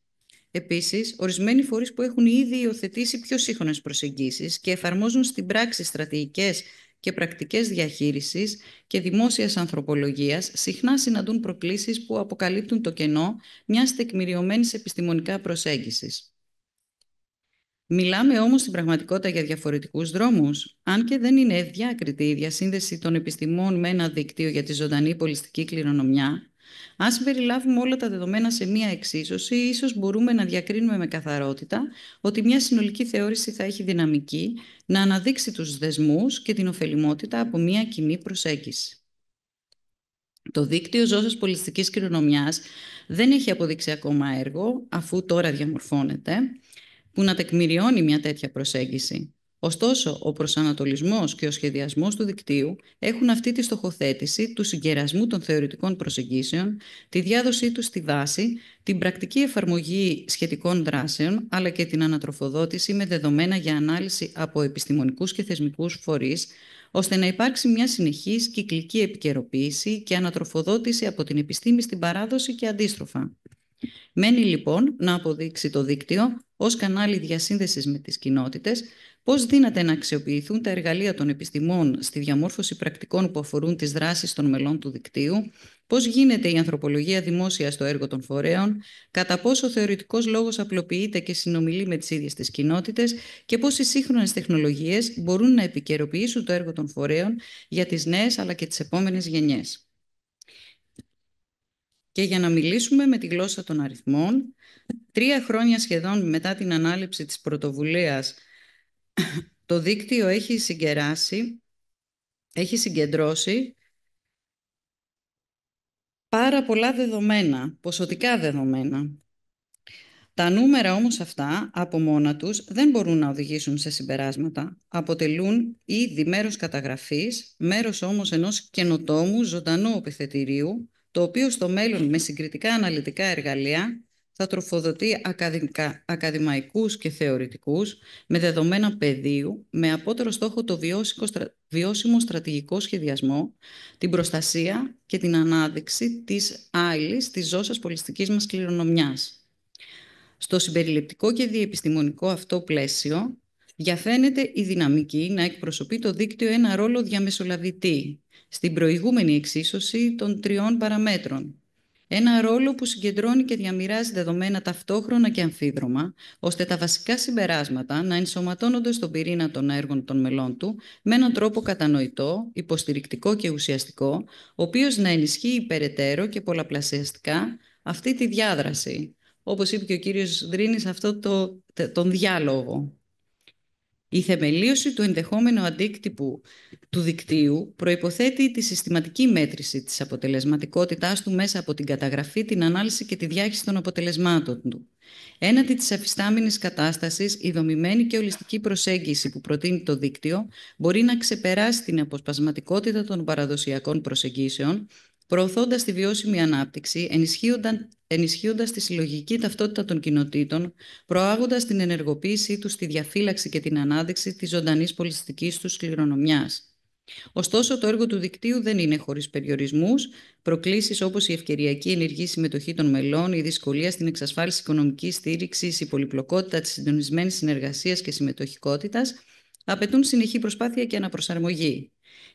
Επίσης, ορισμένοι φορείς που έχουν ήδη υιοθετήσει πιο σύγχρονες προσεγγίσεις και εφαρμόζουν στην πράξη στρατηγικές και πρακτικές διαχείρισης και δημόσιας ανθρωπολογίας, συχνά συναντούν προκλήσεις που αποκαλύπτουν το κενό μιας τεκμηριωμένης επιστημονικά προσέγγισης. Μιλάμε όμως στην πραγματικότητα για διαφορετικούς δρόμους, αν και δεν είναι ευδιάκριτη η διασύνδεση των επιστημών με ένα δίκτυο για τη ζωντανή πολιτιστική κληρονομιά. Αν συμπεριλάβουμε όλα τα δεδομένα σε μία εξίσωση, ίσως μπορούμε να διακρίνουμε με καθαρότητα ότι μια συνολική θεώρηση θα έχει δυναμική να αναδείξει τους δεσμούς και την ωφελιμότητα από μία κοινή προσέγγιση. Το δίκτυο Ζώσας Πολιτιστικής Κληρονομιάς δεν έχει αποδείξει ακόμα έργο, αφού τώρα διαμορφώνεται, που να τεκμηριώνει μια τέτοια προσέγγιση. Ωστόσο, ο προσανατολισμός και ο σχεδιασμός του δικτύου έχουν αυτή τη στοχοθέτηση του συγκερασμού των θεωρητικών προσεγγίσεων, τη διάδοσή τους στη βάση, την πρακτική εφαρμογή σχετικών δράσεων, αλλά και την ανατροφοδότηση με δεδομένα για ανάλυση από επιστημονικούς και θεσμικούς φορείς, ώστε να υπάρξει μια συνεχής κυκλική επικαιροποίηση και ανατροφοδότηση από την επιστήμη στην παράδοση και αντίστροφα. Μένει λοιπόν να αποδείξει το δίκτυο ως κανάλι διασύνδεσης με τις κοινότητες, πώς δύναται να αξιοποιηθούν τα εργαλεία των επιστημών στη διαμόρφωση πρακτικών που αφορούν τις δράσεις των μελών του δικτύου, πώς γίνεται η ανθρωπολογία δημόσια στο έργο των φορέων, κατά πόσο ο θεωρητικός λόγος απλοποιείται και συνομιλεί με τις ίδιες τις κοινότητες και πώς οι σύγχρονες τεχνολογίες μπορούν να επικαιροποιήσουν το έργο των φορέων για τις νέες αλλά και τις επόμενες γενιές. Και για να μιλήσουμε με τη γλώσσα των αριθμών, 3 χρόνια σχεδόν μετά την ανάληψη της πρωτοβουλίας, το δίκτυο έχει συγκεντρώσει πάρα πολλά δεδομένα, ποσοτικά δεδομένα. Τα νούμερα όμως αυτά από μόνα τους δεν μπορούν να οδηγήσουν σε συμπεράσματα. Αποτελούν ήδη μέρος καταγραφής, μέρος όμως ενός καινοτόμου ζωντανού επιθετηρίου, το οποίο στο μέλλον με συγκριτικά αναλυτικά εργαλεία θα τροφοδοτεί ακαδημαϊκούς και θεωρητικούς με δεδομένα πεδίου, με απότερο στόχο το βιώσιμο στρατηγικό σχεδιασμό, την προστασία και την ανάδειξη της άειλης της ζώσας πολιστικής μας κληρονομιάς. Στο συμπεριληπτικό και διεπιστημονικό αυτό πλαίσιο διαφαίνεται η δυναμική να εκπροσωπεί το δίκτυο ένα ρόλο διαμεσολαβητή στην προηγούμενη εξίσωση των 3 παραμέτρων. Ένα ρόλο που συγκεντρώνει και διαμοιράζει δεδομένα ταυτόχρονα και αμφίδρομα, ώστε τα βασικά συμπεράσματα να ενσωματώνονται στον πυρήνα των έργων των μελών του με έναν τρόπο κατανοητό, υποστηρικτικό και ουσιαστικό, ο οποίος να ενισχύει περαιτέρω και πολλαπλασιαστικά αυτή τη διάδραση. Όπως είπε και ο κύριος Δρίνης, αυτό τον διάλογο. Η θεμελίωση του ενδεχόμενου αντίκτυπου του δικτύου προϋποθέτει τη συστηματική μέτρηση της αποτελεσματικότητάς του μέσα από την καταγραφή, την ανάλυση και τη διάχυση των αποτελεσμάτων του. Έναντι της αφιστάμενης κατάστασης, η δομημένη και ολιστική προσέγγιση που προτείνει το δίκτυο μπορεί να ξεπεράσει την αποσπασματικότητα των παραδοσιακών προσεγγίσεων, προωθώντας τη βιώσιμη ανάπτυξη, ενισχύοντας τη συλλογική ταυτότητα των κοινοτήτων, προάγοντας την ενεργοποίησή τους στη διαφύλαξη και την ανάδειξη της ζωντανής πολιτιστικής τους κληρονομιάς. Ωστόσο, το έργο του δικτύου δεν είναι χωρίς περιορισμούς. Προκλήσεις όπως η ευκαιριακή ενεργή συμμετοχή των μελών, η δυσκολία στην εξασφάλιση οικονομικής στήριξης, η πολυπλοκότητα της συντονισμένης συνεργασίας και συμμετοχικότητας απαιτούν συνεχή προσπάθεια και αναπροσαρμογή.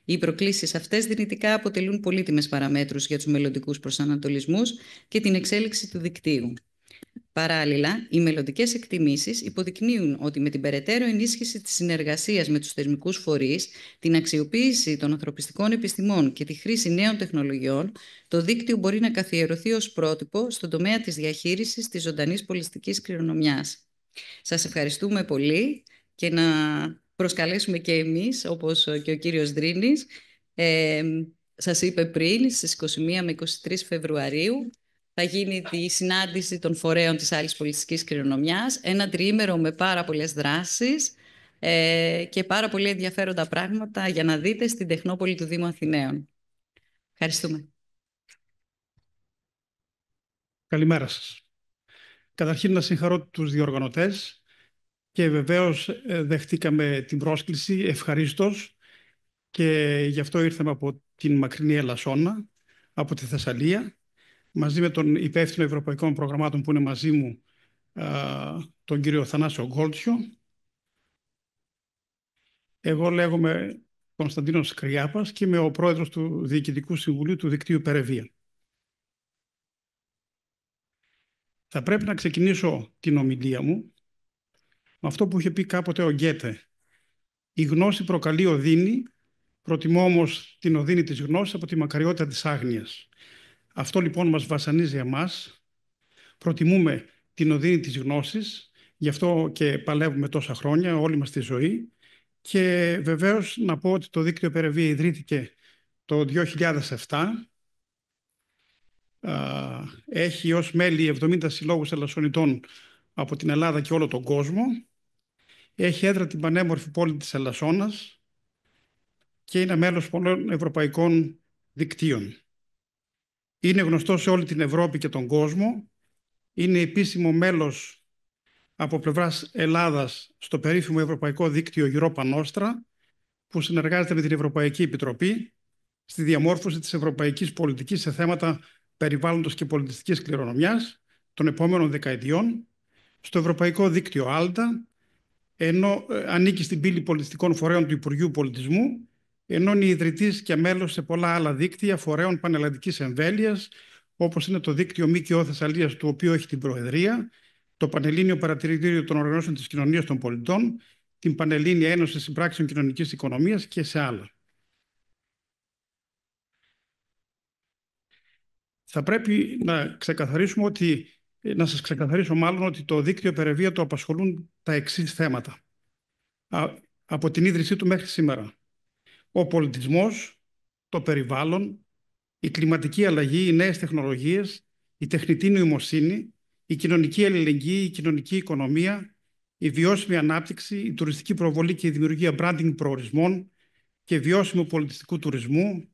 Οι προκλήσεις αυτές δυνητικά αποτελούν πολύτιμες παραμέτρους για τους μελλοντικούς προσανατολισμούς και την εξέλιξη του δικτύου. Παράλληλα, οι μελλοντικές εκτιμήσεις υποδεικνύουν ότι με την περαιτέρω ενίσχυση της συνεργασίας με τους θεσμικούς φορείς, την αξιοποίηση των ανθρωπιστικών επιστημών και τη χρήση νέων τεχνολογιών, το δίκτυο μπορεί να καθιερωθεί ως πρότυπο στον τομέα της διαχείρισης της ζωντανής πολιτιστικής κληρονομιάς. Σας ευχαριστούμε πολύ και να προσκαλέσουμε και εμείς, όπως και ο κύριος Δρίνης, σας είπε πριν, στις 21 με 23 Φεβρουαρίου, θα γίνει τη συνάντηση των φορέων της άλλης πολιτιστικής κληρονομιάς, ένα τριήμερο με πάρα πολλές δράσεις και πάρα πολύ ενδιαφέροντα πράγματα για να δείτε στην Τεχνόπολη του Δήμου Αθηναίων. Ευχαριστούμε. Καλημέρα σας. Καταρχήν να συγχαρώ τους διοργανωτές και βεβαίως δεχτήκαμε την πρόσκληση ευχαρίστως και γι' αυτό ήρθαμε από την μακρινή Ελασσόνα, από τη Θεσσαλία, μαζί με τον υπεύθυνο ευρωπαϊκών προγραμμάτων που είναι μαζί μου, τον κύριο Θανάσιο Γκόλτσιο. Εγώ λέγομαι Κωνσταντίνος Κρυάπας και είμαι ο πρόεδρος του Διοικητικού Συμβουλίου του Δικτύου Περεβία. Θα πρέπει να ξεκινήσω την ομιλία μου με αυτό που είχε πει κάποτε ο Γκέτε. Η γνώση προκαλεί οδύνη, προτιμώ όμως την οδύνη της γνώσης από τη μακαριότητα της άγνοιας. Αυτό λοιπόν μας βασανίζει εμάς. Προτιμούμε την οδύνη της γνώσης, γι' αυτό και παλεύουμε τόσα χρόνια, όλη μας τη ζωή. Και βεβαίως να πω ότι το Δίκτυο Περεβία ιδρύθηκε το 2007. Έχει ως μέλη 70 συλλόγους ελασσονητών από την Ελλάδα και όλο τον κόσμο. Έχει έδρα την πανέμορφη πόλη της Ελασσόνας και είναι μέλος πολλών ευρωπαϊκών δικτύων. Είναι γνωστό σε όλη την Ευρώπη και τον κόσμο. Είναι επίσημο μέλος από πλευράς Ελλάδας στο περίφημο Ευρωπαϊκό Δίκτυο Europa Nostra, που συνεργάζεται με την Ευρωπαϊκή Επιτροπή στη διαμόρφωση της ευρωπαϊκής πολιτικής σε θέματα περιβάλλοντος και πολιτιστικής κληρονομιάς των επόμενων δεκαετιών, στο Ευρωπαϊκό Δίκτυο ALTA, ενώ ανήκει στην πύλη πολιτιστικών φορέων του Υπουργείου Πολιτισμού, ενώ είναι ιδρυτής και μέλος σε πολλά άλλα δίκτυα φορέων πανελλαδικής εμβέλειας, όπως είναι το δίκτυο ΜΚΟ Θεσσαλίας, του οποίου έχει την Προεδρία, το Πανελλήνιο Παρατηρητήριο των Οργανώσεων της Κοινωνίας των Πολιτών, την Πανελλήνια Ένωση Συμπράξεων Κοινωνικής Οικονομίας και σε άλλα. Θα πρέπει να ξεκαθαρίσουμε να σας ξεκαθαρίσω μάλλον ότι το Δίκτυο Περεβία το απασχολούν τα εξής θέματα από την ίδρυσή του μέχρι σήμερα. Ο πολιτισμός, το περιβάλλον, η κλιματική αλλαγή, οι νέες τεχνολογίες, η τεχνητή νοημοσύνη, η κοινωνική αλληλεγγύη, η κοινωνική οικονομία, η βιώσιμη ανάπτυξη, η τουριστική προβολή και η δημιουργία branding προορισμών και βιώσιμου πολιτιστικού τουρισμού,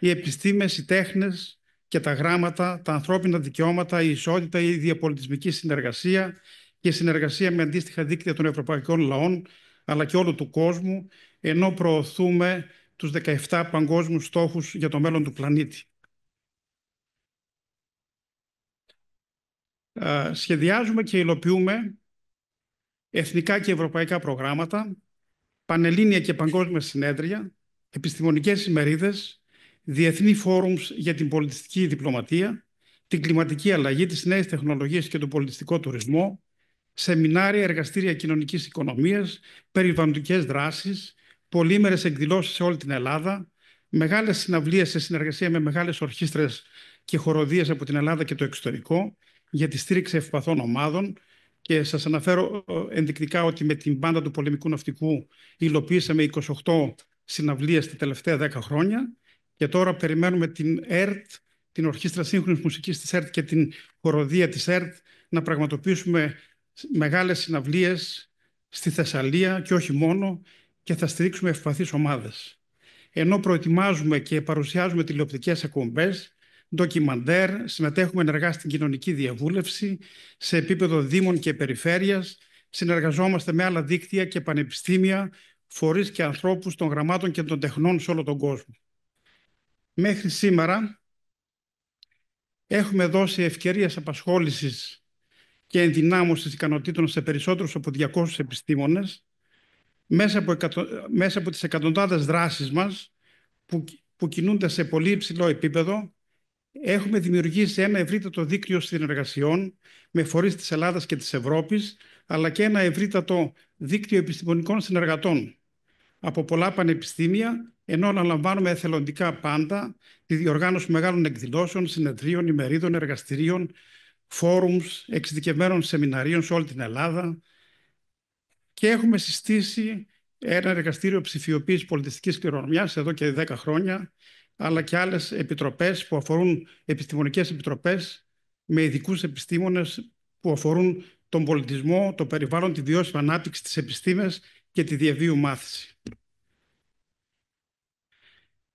οι επιστήμες, οι τέχνες και τα γράμματα, τα ανθρώπινα δικαιώματα, η ισότητα, η διαπολιτισμική συνεργασία και η συνεργασία με αντίστοιχα δίκτυα των ευρωπαϊκών λαών, αλλά και όλου του κόσμου, ενώ προωθούμε τους 17 παγκόσμιους στόχους για το μέλλον του πλανήτη. Σχεδιάζουμε και υλοποιούμε εθνικά και ευρωπαϊκά προγράμματα, πανελλήνια και παγκόσμια συνέδρια, επιστημονικές ημερίδες, διεθνή φόρουμς για την πολιτιστική διπλωματία, την κλιματική αλλαγή, τις νέες τεχνολογίες και τον πολιτιστικό τουρισμό, σεμινάρια, εργαστήρια κοινωνικής οικονομίας, περιβαλλοντικές δράσεις, πολύμερες εκδηλώσεις σε όλη την Ελλάδα, μεγάλες συναυλίες σε συνεργασία με μεγάλες ορχήστρες και χοροδίες από την Ελλάδα και το εξωτερικό για τη στήριξη ευπαθών ομάδων. Και σας αναφέρω ενδεικτικά ότι με την μπάντα του πολεμικού ναυτικού υλοποιήσαμε 28 συναυλίες τα τελευταία 10 χρόνια και τώρα περιμένουμε την ΕΡΤ, την Ορχήστρα Σύγχρονης Μουσικής της ΕΡΤ και την χοροδία της ΕΡΤ να πραγματοποιήσουμε μεγάλες συναυλίες στη Θεσσαλία και όχι μόνο, και θα στηρίξουμε ευπαθείς ομάδες. Ενώ προετοιμάζουμε και παρουσιάζουμε τηλεοπτικές εκπομπές, ντοκιμαντέρ, συμμετέχουμε ενεργά στην κοινωνική διαβούλευση σε επίπεδο δήμων και περιφέρειας, συνεργαζόμαστε με άλλα δίκτυα και πανεπιστήμια, φορείς και ανθρώπους των γραμμάτων και των τεχνών σε όλο τον κόσμο. Μέχρι σήμερα έχουμε δώσει ευκαιρίες απασχόλησης και ενδυνάμωσης ικανοτήτων σε περισσότερους από 200 επιστήμονες μέσα από τις εκατοντάδες δράσεις μας που κινούνται σε πολύ υψηλό επίπεδο. Έχουμε δημιουργήσει ένα ευρύτατο δίκτυο συνεργασιών με φορείς της Ελλάδας και της Ευρώπης, αλλά και ένα ευρύτατο δίκτυο επιστημονικών συνεργατών από πολλά πανεπιστήμια, ενώ αναλαμβάνουμε εθελοντικά πάντα τη διοργάνωση μεγάλων εκδηλώσεων, συνεδρίων, ημερίδων, εργαστηρίων, φόρουμς, εξειδικευμένων σεμιναρίων σε όλη την Ελλάδα, και έχουμε συστήσει ένα εργαστήριο ψηφιοποίησης πολιτιστικής κληρονομιάς εδώ και 10 χρόνια, αλλά και άλλες επιτροπές που αφορούν επιστημονικές επιτροπές με ειδικούς επιστήμονες που αφορούν τον πολιτισμό, το περιβάλλον, τη βιώσιμη ανάπτυξη, τις επιστήμες και τη διαβίου μάθηση.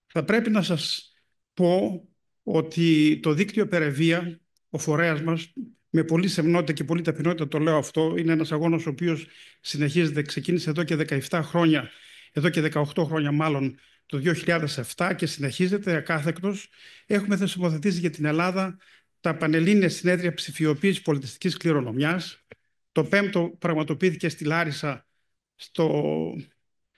Θα πρέπει να σας πω ότι το δίκτυο Περεβία, ο φορέας μας, με πολύ σεμνότητα και πολύ ταπεινότητα το λέω αυτό, είναι ένας αγώνας ο οποίος συνεχίζεται, ξεκίνησε εδώ και 17 χρόνια, εδώ και 18 χρόνια μάλλον, το 2007 και συνεχίζεται ακάθεκτος. Έχουμε θεσμοθετήσει για την Ελλάδα τα πανελλήνια συνέδρια ψηφιοποίησης πολιτιστικής κληρονομιάς. Το 5ο πραγματοποιήθηκε στη Λάρισα,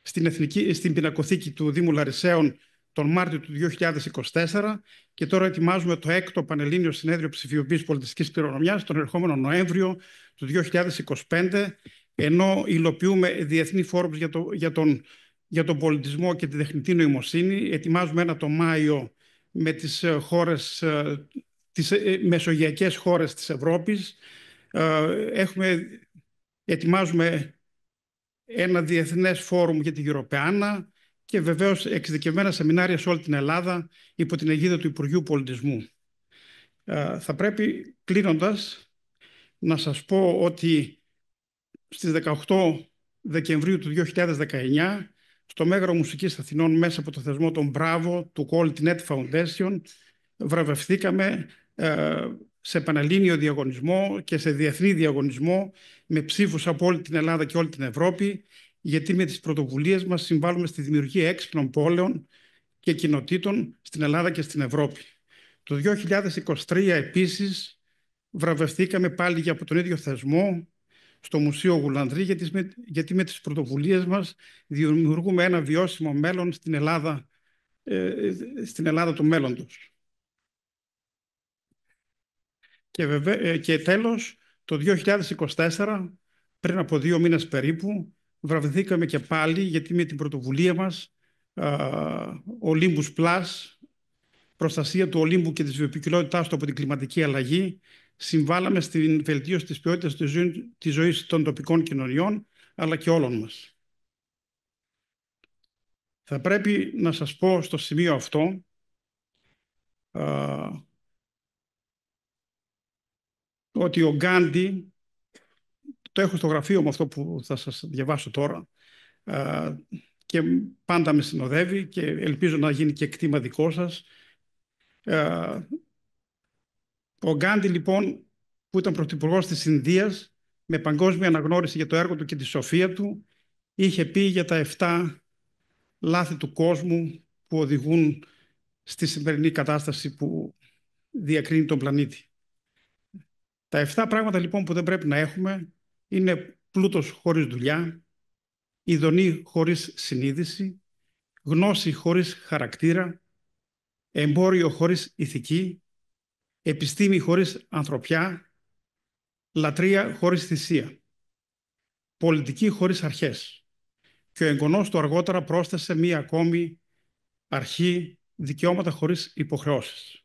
στην πινακοθήκη του Δήμου Λαρισαίων τον Μάρτιο του 2024 και τώρα ετοιμάζουμε το 6ο Πανελλήνιο Συνέδριο Ψηφιοποίησης Πολιτιστικής Κληρονομιάς τον ερχόμενο Νοέμβριο του 2025, ενώ υλοποιούμε διεθνή φόρουμς για τον πολιτισμό και τη τεχνητή νοημοσύνη. Ετοιμάζουμε ένα το Μάιο με τις τις μεσογειακές χώρες της Ευρώπης. Ετοιμάζουμε ένα διεθνές φόρουμ για την Ευρωπαϊκή και βεβαίως εξειδικευμένα σεμινάρια σε όλη την Ελλάδα υπό την αιγίδα του Υπουργείου Πολιτισμού. Θα πρέπει, κλείνοντας, να σας πω ότι στις 18 Δεκεμβρίου του 2019 στο Μέγαρο Μουσικής Αθηνών, μέσα από το θεσμό των Μπράβο του Quality Net Foundation, βραβευθήκαμε σε πανελλήνιο διαγωνισμό και σε διεθνή διαγωνισμό με ψήφους από όλη την Ελλάδα και όλη την Ευρώπη, γιατί με τις πρωτοβουλίες μας συμβάλλουμε στη δημιουργία έξυπνων πόλεων και κοινοτήτων στην Ελλάδα και στην Ευρώπη. Το 2023 επίσης βραβευθήκαμε πάλι από τον ίδιο θεσμό στο Μουσείο Γουλανδρή, γιατί με τις πρωτοβουλίες μας δημιουργούμε ένα βιώσιμο μέλλον στην Ελλάδα του μέλλοντος. Και τέλος, το 2024, πριν από 2 μήνες περίπου, βραβευθήκαμε και πάλι, γιατί με την πρωτοβουλία μας Olympus Plus, προστασία του Ολύμπου και της βιοποικιλότητάς του από την κλιματική αλλαγή, συμβάλαμε στην βελτίωση της ποιότητας της ζωής των τοπικών κοινωνιών, αλλά και όλων μας. Θα πρέπει να σας πω στο σημείο αυτό ότι ο Γκάντι, το έχω στο γραφείο μου αυτό που θα σας διαβάσω τώρα, και πάντα με συνοδεύει και ελπίζω να γίνει και κτήμα δικό σας. Ο Γκάντι, λοιπόν, που ήταν πρωθυπουργός της Ινδίας, με παγκόσμια αναγνώριση για το έργο του και τη σοφία του, είχε πει για τα 7 λάθη του κόσμου που οδηγούν στη σημερινή κατάσταση που διακρίνει τον πλανήτη. Τα 7 πράγματα, λοιπόν, που δεν πρέπει να έχουμε είναι πλούτος χωρίς δουλειά, ειδονή χωρίς συνείδηση, γνώση χωρίς χαρακτήρα, εμπόριο χωρίς ηθική, επιστήμη χωρίς ανθρωπιά, λατρεία χωρίς θυσία, πολιτική χωρίς αρχές. Και ο εγγονός του αργότερα πρόσθεσε μία ακόμη αρχή: δικαιώματα χωρίς υποχρεώσεις.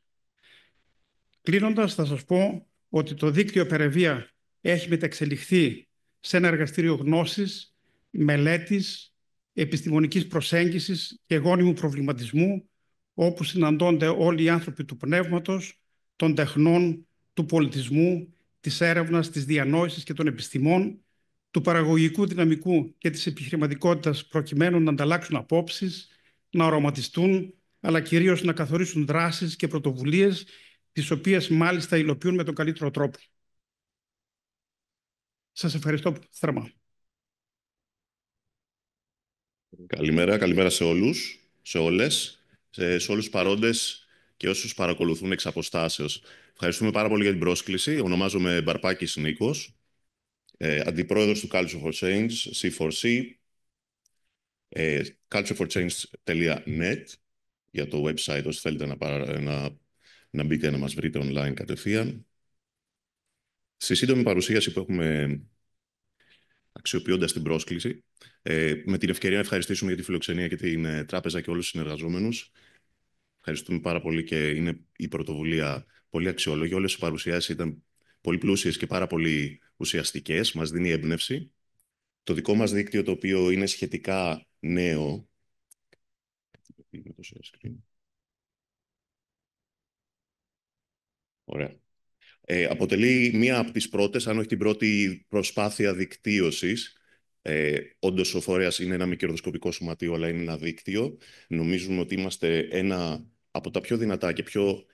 Κλείνοντας, θα σας πω ότι το δίκτυο Περεβία έχει μεταξελιχθεί σε ένα εργαστήριο γνώσης, μελέτης, επιστημονικής προσέγγισης και γόνιμου προβληματισμού, όπου συναντώνται όλοι οι άνθρωποι του πνεύματος, των τεχνών, του πολιτισμού, της έρευνας, της διανόησης και των επιστημών, του παραγωγικού δυναμικού και της επιχειρηματικότητας, προκειμένου να ανταλλάξουν απόψεις, να αρωματιστούν, αλλά κυρίως να καθορίσουν δράσεις και πρωτοβουλίες, τις οποίες μάλιστα υλοποιούν με τον καλύτερο τρόπο. Σας ευχαριστώ θερμά. Καλημέρα σε όλους, σε όλες, σε όλους τους παρόντες και όσους παρακολουθούν εξ αποστάσεως. Ευχαριστούμε πάρα πολύ για την πρόσκληση. Ονομάζομαι Μπαρπάκης Νίκος, αντιπρόεδρος του Culture for Change, C4C, cultureforchange.net για το website, όσοι θέλετε να μπείτε να μας βρείτε online κατευθείαν. Στη σύντομη παρουσίαση που έχουμε, αξιοποιώντας την πρόσκληση, με την ευκαιρία να ευχαριστήσουμε για τη φιλοξενία και την τράπεζα και όλους τους συνεργαζόμενους. Ευχαριστούμε πάρα πολύ και είναι η πρωτοβουλία πολύ αξιόλογη. Όλες οι παρουσιάσεις ήταν πολύ πλούσιες και πάρα πολύ ουσιαστικές. Μας δίνει έμπνευση. Το δικό μας δίκτυο, το οποίο είναι σχετικά νέο, ωραία, αποτελεί μία από τις πρώτες, αν όχι την πρώτη προσπάθεια δικτύωσης. Όντως ο φορέας είναι ένα μη κερδοσκοπικό σωματείο, αλλά είναι ένα δίκτυο. Νομίζουμε ότι είμαστε ένα από τα πιο δυνατά και πιο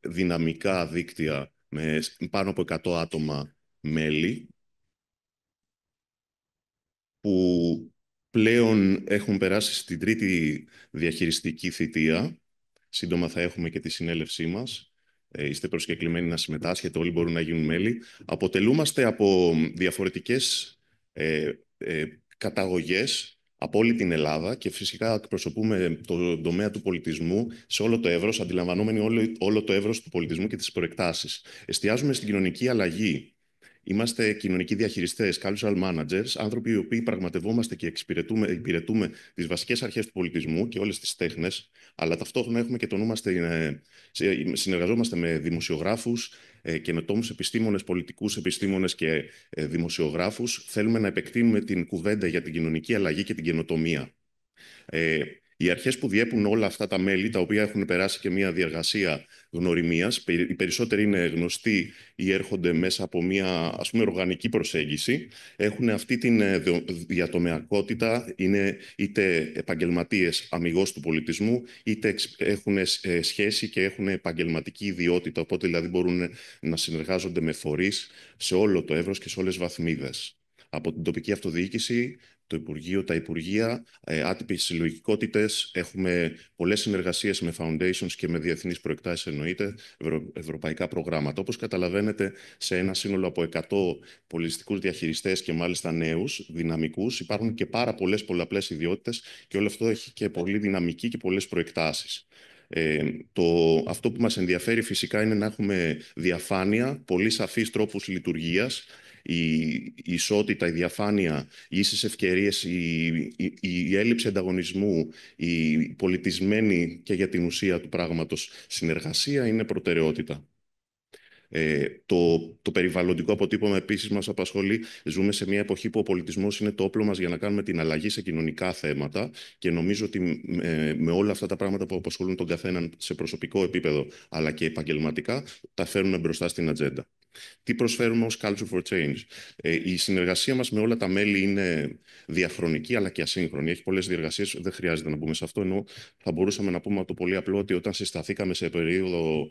δυναμικά δίκτυα με πάνω από 100 άτομα μέλη, που πλέον έχουν περάσει στην 3η διαχειριστική θητεία. Σύντομα θα έχουμε και τη συνέλευσή μας. Είστε προσκεκλημένοι να συμμετάσχετε, όλοι μπορούν να γίνουν μέλη. Αποτελούμαστε από διαφορετικές καταγωγές από όλη την Ελλάδα και φυσικά εκπροσωπούμε τον τομέα του πολιτισμού σε όλο το εύρος, αντιλαμβανόμενοι όλο το εύρος του πολιτισμού και τις προεκτάσεις. Εστιάζουμε στην κοινωνική αλλαγή. Είμαστε κοινωνικοί διαχειριστές, cultural managers, άνθρωποι οι οποίοι πραγματευόμαστε και υπηρετούμε τις βασικές αρχές του πολιτισμού και όλες τις τέχνες, αλλά ταυτόχρονα έχουμε και το νου μας, συνεργαζόμαστε με δημοσιογράφους, καινοτόμους επιστήμονες, πολιτικούς επιστήμονες και δημοσιογράφους. Θέλουμε να επεκτείνουμε την κουβέντα για την κοινωνική αλλαγή και την καινοτομία. Οι αρχές που διέπουν όλα αυτά τα μέλη, τα οποία έχουν περάσει και μια διαργασία γνωριμίας, οι περισσότεροι είναι γνωστοί ή έρχονται μέσα από μια, ας πούμε, οργανική προσέγγιση, έχουν αυτή την διατομεακότητα, είναι είτε επαγγελματίες αμιγώς του πολιτισμού, είτε έχουν σχέση και έχουν επαγγελματική ιδιότητα, οπότε δηλαδή μπορούν να συνεργάζονται με φορείς σε όλο το εύρος και σε όλες τις βαθμίδες. Από την τοπική αυτοδιοίκηση, το Υπουργείο, τα Υπουργεία, άτυπες συλλογικότητες. Έχουμε πολλές συνεργασίες με foundations και με διεθνείς προεκτάσεις, εννοείται, ευρωπαϊκά προγράμματα. Όπως καταλαβαίνετε, σε ένα σύνολο από 100 πολιτιστικούς διαχειριστές και μάλιστα νέους, δυναμικούς, υπάρχουν και πάρα πολλές ιδιότητες και όλο αυτό έχει και πολύ δυναμική και πολλές προεκτάσεις. Αυτό που μας ενδιαφέρει φυσικά είναι να έχουμε διαφάνεια, πολύ σαφείς τρόπους λειτουργίας, η ισότητα, η διαφάνεια, οι ίσες ευκαιρίες, η έλλειψη ανταγωνισμού, η πολιτισμένη και για την ουσία του πράγματος συνεργασία είναι προτεραιότητα. Το περιβαλλοντικό αποτύπωμα επίσης μας απασχολεί. Ζούμε σε μια εποχή που ο πολιτισμός είναι το όπλο μας για να κάνουμε την αλλαγή σε κοινωνικά θέματα και νομίζω ότι με όλα αυτά τα πράγματα που απασχολούν τον καθέναν σε προσωπικό επίπεδο αλλά και επαγγελματικά τα φέρνουμε μπροστά στην ατζέντα. Τι προσφέρουμε ως Culture for Change? Η συνεργασία μας με όλα τα μέλη είναι διαχρονική αλλά και ασύγχρονη. Έχει πολλές διεργασίες, δεν χρειάζεται να μπούμε σε αυτό, ενώ θα μπορούσαμε να πούμε το πολύ απλό ότι όταν συσταθήκαμε σε περίοδο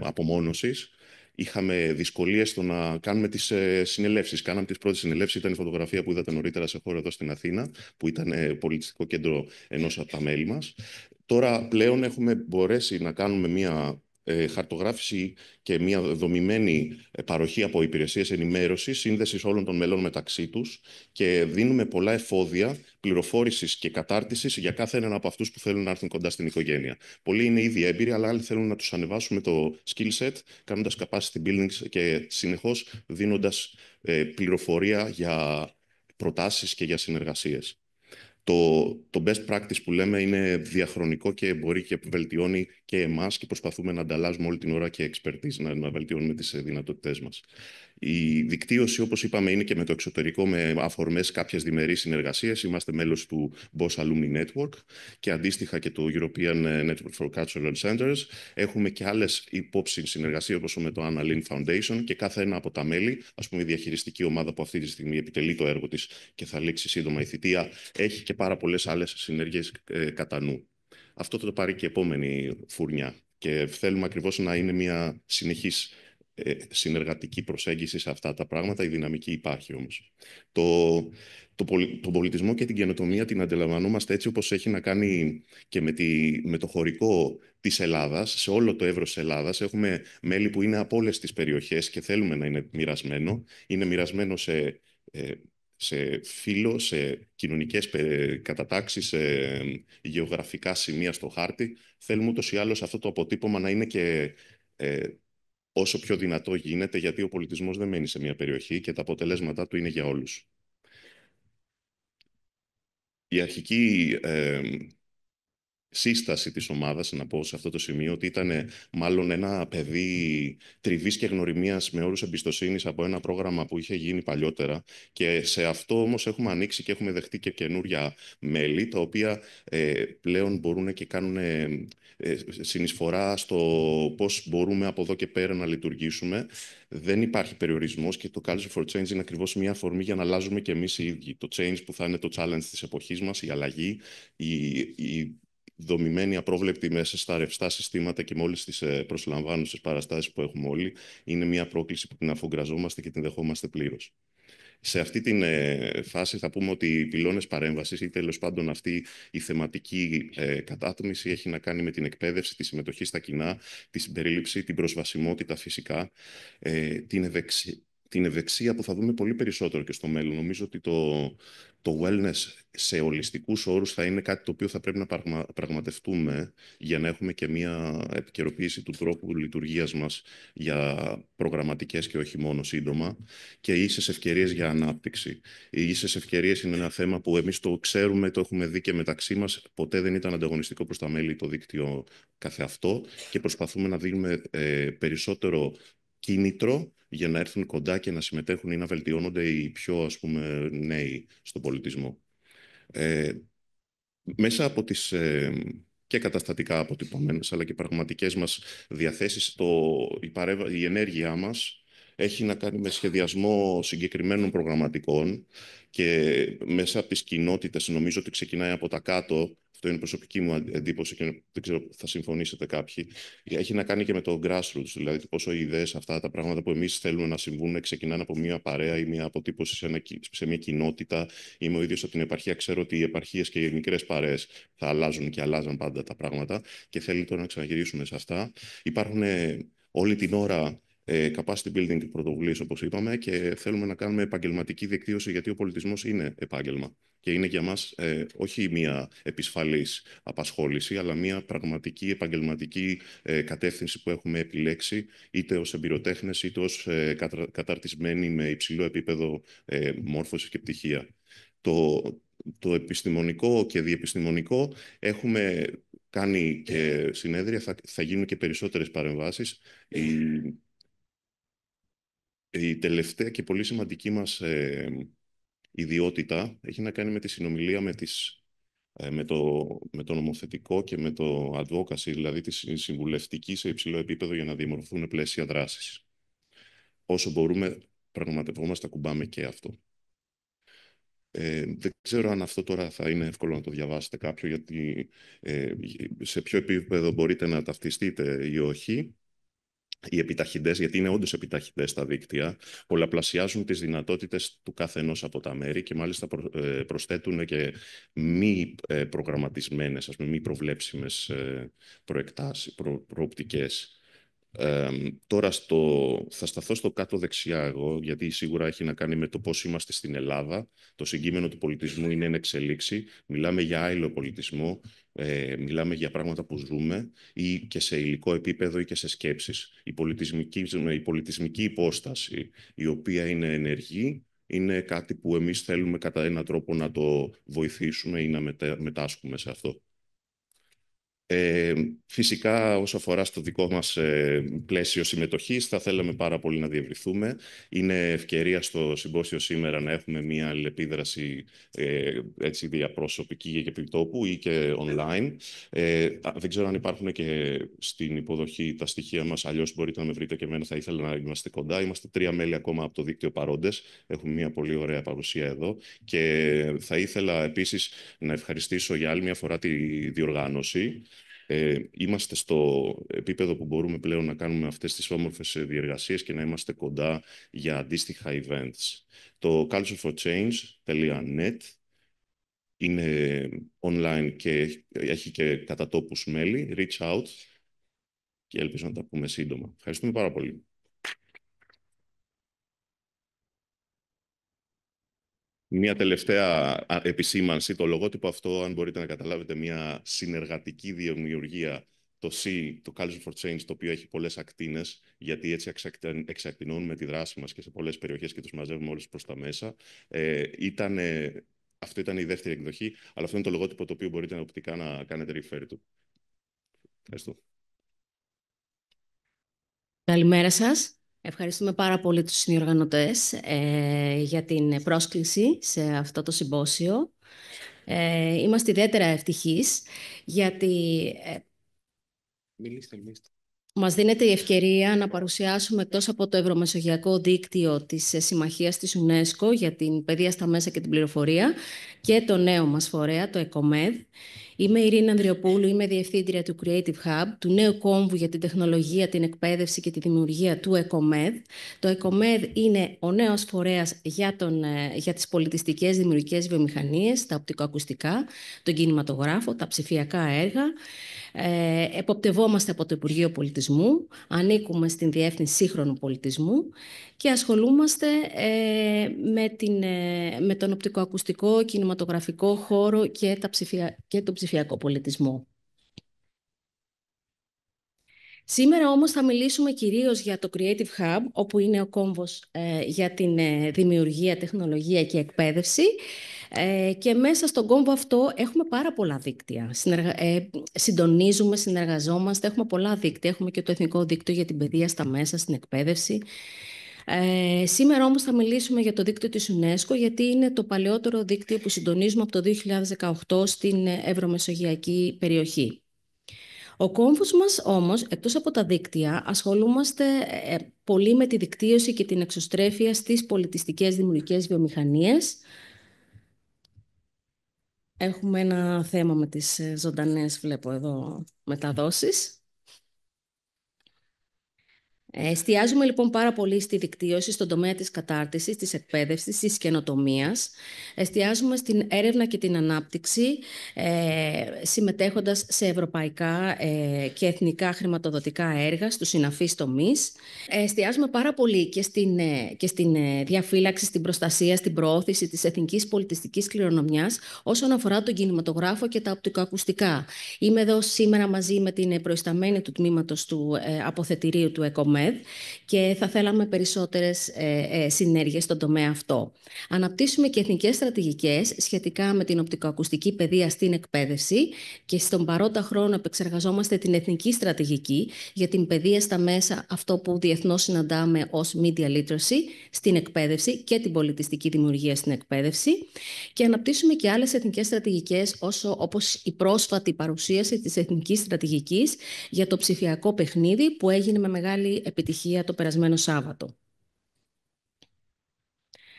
απομόνωσης, είχαμε δυσκολίες στο να κάνουμε τις συνελεύσεις. Κάναμε τις πρώτες συνελεύσεις, ήταν η φωτογραφία που είδατε νωρίτερα σε χώρο εδώ στην Αθήνα, που ήταν πολιτιστικό κέντρο ενός από τα μέλη μας. Τώρα πλέον έχουμε μπορέσει να κάνουμε μια χαρτογράφηση και μια δομημένη παροχή από υπηρεσίες ενημέρωσης, σύνδεσης όλων των μελών μεταξύ τους και δίνουμε πολλά εφόδια πληροφόρησης και κατάρτισης για κάθε έναν από αυτούς που θέλουν να έρθουν κοντά στην οικογένεια. Πολλοί είναι ήδη έμπειροι, αλλά άλλοι θέλουν να τους ανεβάσουμε το skill set, κάνοντας capacity building και συνεχώς δίνοντας πληροφορία για προτάσεις και για συνεργασίες. Το best practice που λέμε είναι διαχρονικό και μπορεί και βελτιώνει και εμάς και προσπαθούμε να ανταλλάζουμε όλη την ώρα και expertise, να βελτιώνουμε τις δυνατότητές μας. Η δικτύωση, όπως είπαμε, είναι και με το εξωτερικό, με αφορμές κάποιες διμερείς συνεργασίες. Είμαστε μέλος του Boss Alumni Network και αντίστοιχα και του European Network for Cultural Centers. Έχουμε και άλλες υπόψη συνεργασίες, όπως με το Anna Lynn Foundation και κάθε ένα από τα μέλη, ας πούμε η διαχειριστική ομάδα που αυτή τη στιγμή επιτελεί το έργο της και θα λήξει σύντομα η θητεία, έχει και πάρα πολλές άλλες συνεργίες κατά νου. Αυτό θα το πάρει και η επόμενη φουρνιά και θέλουμε ακριβώς να είναι μια συνεχής συνεργατική προσέγγιση σε αυτά τα πράγματα. Η δυναμική υπάρχει όμως. Τον πολιτισμό και την καινοτομία την αντιλαμβανόμαστε έτσι όπως έχει να κάνει και με το χωρικό της Ελλάδας. Σε όλο το εύρος της Ελλάδας έχουμε μέλη που είναι από όλες τις περιοχές και θέλουμε να είναι μοιρασμένο. Είναι μοιρασμένο σε φύλο, σε κοινωνικές κατατάξεις, σε γεωγραφικά σημεία στο χάρτη. Θέλουμε ούτως ή άλλως αυτό το αποτύπωμα να είναι και όσο πιο δυνατό γίνεται, γιατί ο πολιτισμός δεν μένει σε μια περιοχή και τα αποτελέσματά του είναι για όλους. Η αρχική σύσταση της ομάδας, να πω σε αυτό το σημείο, ότι ήταν μάλλον ένα παιδί τριβής και γνωριμίας με όρους εμπιστοσύνης από ένα πρόγραμμα που είχε γίνει παλιότερα και σε αυτό όμως έχουμε ανοίξει και έχουμε δεχτεί και καινούρια μέλη, τα οποία πλέον μπορούν και κάνουν συνεισφορά στο πώς μπορούμε από εδώ και πέρα να λειτουργήσουμε. Δεν υπάρχει περιορισμός και το Culture for Change είναι ακριβώς μια αφορμή για να αλλάζουμε και εμείς οι ίδιοι. Το change που θα είναι το challenge της εποχής μας, η αλλαγή, η δομημένη, απρόβλεπτη μέσα στα ρευστά συστήματα και με όλες τις προσλαμβάνουσες παραστάσεις που έχουμε όλοι, είναι μια πρόκληση που την αφογκραζόμαστε και την δεχόμαστε πλήρως. Σε αυτή τη φάση θα πούμε ότι οι πυλώνες παρέμβασης ή τέλος πάντων αυτή η θεματική κατάτμιση έχει να κάνει με την εκπαίδευση, τη συμμετοχή στα κοινά, τη συμπερίληψη, την προσβασιμότητα φυσικά, την ευεξία που θα δούμε πολύ περισσότερο και στο μέλλον. Νομίζω ότι το wellness σε ολιστικούς όρους θα είναι κάτι το οποίο θα πρέπει να πραγματευτούμε για να έχουμε και μια επικαιροποίηση του τρόπου λειτουργίας μας για προγραμματικές και όχι μόνο σύντομα και ίσες ευκαιρίες για ανάπτυξη. Οι ίσες ευκαιρίες είναι ένα θέμα που εμείς το ξέρουμε, το έχουμε δει και μεταξύ μας. Ποτέ δεν ήταν ανταγωνιστικό προς τα μέλη το δίκτυο καθεαυτό και προσπαθούμε να δίνουμε περισσότερο κίνητρο για να έρθουν κοντά και να συμμετέχουν ή να βελτιώνονται οι πιο, ας πούμε, νέοι στον πολιτισμό. Μέσα από τις και καταστατικά αποτυπωμένες, αλλά και πραγματικές μας διαθέσεις, η ενέργειά μας έχει να κάνει με σχεδιασμό συγκεκριμένων προγραμματικών και μέσα από τις κοινότητες, νομίζω ότι ξεκινάει από τα κάτω. Αυτό είναι η προσωπική μου εντύπωση και δεν ξέρω, θα συμφωνήσετε κάποιοι. Έχει να κάνει και με το grassroots, δηλαδή πόσο οι ιδέες, αυτά τα πράγματα που εμείς θέλουμε να συμβούν, ξεκινάνε από μια παρέα ή μια αποτύπωση σε μια κοινότητα. Είμαι ο ίδιος από την επαρχία, ξέρω ότι οι επαρχίες και οι μικρές παρέες θα αλλάζουν και αλλάζαν πάντα τα πράγματα και θέλει τώρα να ξαναγυρίσουμε σε αυτά. Υπάρχουν όλη την ώρα capacity building πρωτοβουλίες, όπως είπαμε, και θέλουμε να κάνουμε επαγγελματική δικτύωση, γιατί ο πολιτισμός είναι επάγγελμα. Και είναι για μας όχι μια επισφαλής απασχόληση, αλλά μια πραγματική επαγγελματική κατεύθυνση που έχουμε επιλέξει, είτε ως εμπειροτέχνες, είτε ως καταρτισμένοι με υψηλό επίπεδο μόρφωσης και πτυχία. Το επιστημονικό και διεπιστημονικό έχουμε κάνει και συνέδρια, θα γίνουν και περισσότερες παρεμβάσεις. Η τελευταία και πολύ σημαντική μας ιδιότητα έχει να κάνει με τη συνομιλία με το νομοθετικό και με το advocacy, δηλαδή τη συμβουλευτική σε υψηλό επίπεδο για να διαμορφωθούν πλαίσια δράσης. Όσο μπορούμε, πραγματευόμαστε, ακουμπάμε και αυτό. Δεν ξέρω αν αυτό τώρα θα είναι εύκολο να το διαβάσετε κάποιο, γιατί σε ποιο επίπεδο μπορείτε να ταυτιστείτε ή όχι. Οι επιταχυντές, γιατί είναι όντως επιταχυντές τα δίκτυα, πολλαπλασιάζουν τις δυνατότητες του κάθε ενός από τα μέρη και μάλιστα προσθέτουν και μη προγραμματισμένες, ας πούμε, μη προβλέψιμες προοπτικές. Τώρα θα σταθώ στο κάτω δεξιά εγώ, γιατί σίγουρα έχει να κάνει με το πώς είμαστε στην Ελλάδα. Το συγκείμενο του πολιτισμού είναι εν εξελίξη. Μιλάμε για άειλο πολιτισμό, μιλάμε για πράγματα που ζούμε ή και σε υλικό επίπεδο ή και σε σκέψεις. Η πολιτισμική υπόσταση, η οποία είναι ενεργή, είναι κάτι που εμείς θέλουμε κατά έναν τρόπο να το βοηθήσουμε ή να μετάσχουμε σε αυτό. Φυσικά, όσο αφορά στο δικό μας πλαίσιο συμμετοχής, θα θέλαμε πάρα πολύ να διευρυθούμε. Είναι ευκαιρία στο συμπόσιο σήμερα να έχουμε μια αλληλεπίδραση έτσι διαπροσωπική και επιτόπου ή και online. Δεν ξέρω αν υπάρχουν και στην υποδοχή τα στοιχεία μας, αλλιώς μπορείτε να με βρείτε και εμένα, θα ήθελα να είμαστε κοντά. Είμαστε 3 μέλη ακόμα από το δίκτυο παρόντες. Έχουμε μια πολύ ωραία παρουσία εδώ και θα ήθελα επίσης να ευχαριστήσω για άλλη μια φορά τη διοργάνωση. Είμαστε στο επίπεδο που μπορούμε πλέον να κάνουμε αυτές τις όμορφες διεργασίες και να είμαστε κοντά για αντίστοιχα events. Το cultureforchange.net είναι online και έχει και κατά τόπους μέλη. Reach out και ελπίζω να τα πούμε σύντομα. Ευχαριστούμε πάρα πολύ. Μια τελευταία επισήμανση, το λογότυπο αυτό, αν μπορείτε να καταλάβετε, μια συνεργατική δημιουργία, το C, το Culture for Change, το οποίο έχει πολλές ακτίνες, γιατί έτσι εξακτηνώνουμε τη δράση μας και σε πολλές περιοχές και τους μαζεύουμε όλους προς τα μέσα. Αυτό ήταν η δεύτερη εκδοχή, αλλά αυτό είναι το λογότυπο το οποίο μπορείτε οπτικά να κάνετε refer του. Ευχαριστώ. Καλημέρα σας. Ευχαριστούμε πάρα πολύ τους συνδιοργανωτές για την πρόσκληση σε αυτό το συμπόσιο. Είμαστε ιδιαίτερα ευτυχείς γιατί μας δίνεται η ευκαιρία να παρουσιάσουμε εκτός από το Ευρωμεσογειακό Δίκτυο της Συμμαχίας της UNESCO για την παιδεία στα μέσα και την πληροφορία και το νέο μας φορέα, το ECOMED. Είμαι η Ειρήνη Ανδριοπούλου, είμαι διευθύντρια του Creative Hub, του νέου κόμβου για την τεχνολογία, την εκπαίδευση και τη δημιουργία του ECOMED. Το ECOMED είναι ο νέος φορέας για τις πολιτιστικές δημιουργικές βιομηχανίες, τα οπτικοακουστικά, τον κινηματογράφο, τα ψηφιακά έργα. Εποπτευόμαστε από το Υπουργείο Πολιτισμού, ανήκουμε στην Διεύθυνση Σύγχρονου Πολιτισμού και ασχολούμαστε με τον οπτικοακουστικό, κινηματογραφικό χώρο και τον ψηφιακό πολιτισμό. Σήμερα όμως θα μιλήσουμε κυρίως για το Creative Hub, όπου είναι ο κόμβος για την δημιουργία, τεχνολογία και εκπαίδευση. Και μέσα στον κόμβο αυτό έχουμε πάρα πολλά δίκτυα. Συντονίζουμε, συνεργαζόμαστε, έχουμε πολλά δίκτυα. Έχουμε και το Εθνικό Δίκτυο για την Παιδεία στα Μέσα, στην εκπαίδευση. Σήμερα όμως θα μιλήσουμε για το δίκτυο της UNESCO, γιατί είναι το παλαιότερο δίκτυο που συντονίζουμε από το 2018 στην ευρωμεσογειακή περιοχή. Ο κόμβος μας όμως, εκτός από τα δίκτυα, ασχολούμαστε πολύ με τη δικτύωση και την εξωστρέφεια στις πολιτιστικές δημιουργικές βιομηχανίες. Έχουμε ένα θέμα με τις ζωντανές, βλέπω εδώ, μεταδόσεις. Εστιάζουμε λοιπόν πάρα πολύ στη δικτύωση στον τομέα της κατάρτισης, της εκπαίδευσης, της καινοτομίας. Εστιάζουμε στην έρευνα και την ανάπτυξη, συμμετέχοντας σε ευρωπαϊκά και εθνικά χρηματοδοτικά έργα στους συναφείς τομείς. Εστιάζουμε πάρα πολύ και στην διαφύλαξη, στην προστασία, στην προώθηση της εθνικής πολιτιστικής κληρονομιάς όσον αφορά τον κινηματογράφο και τα οπτικοακουστικά. Είμαι εδώ σήμερα μαζί με την προϊσταμένη του τμήματος του αποθετηρίου του ECOMED, ΕΚΟΜΕΔ και θα θέλαμε περισσότερες συνέργειες στον τομέα αυτό. Αναπτύσσουμε και εθνικές στρατηγικές σχετικά με την οπτικοακουστική παιδεία στην εκπαίδευση και στον παρόντα χρόνο επεξεργαζόμαστε την εθνική στρατηγική για την παιδεία στα μέσα, αυτό που διεθνώς συναντάμε ως media literacy στην εκπαίδευση και την πολιτιστική δημιουργία στην εκπαίδευση, και αναπτύσσουμε και άλλες εθνικές στρατηγικές όπως η πρόσφατη παρουσίαση της εθνικής στρατηγικής για το ψηφιακό παιχνίδι που έγινε με μεγάλη επιτυχία το περασμένο Σάββατο.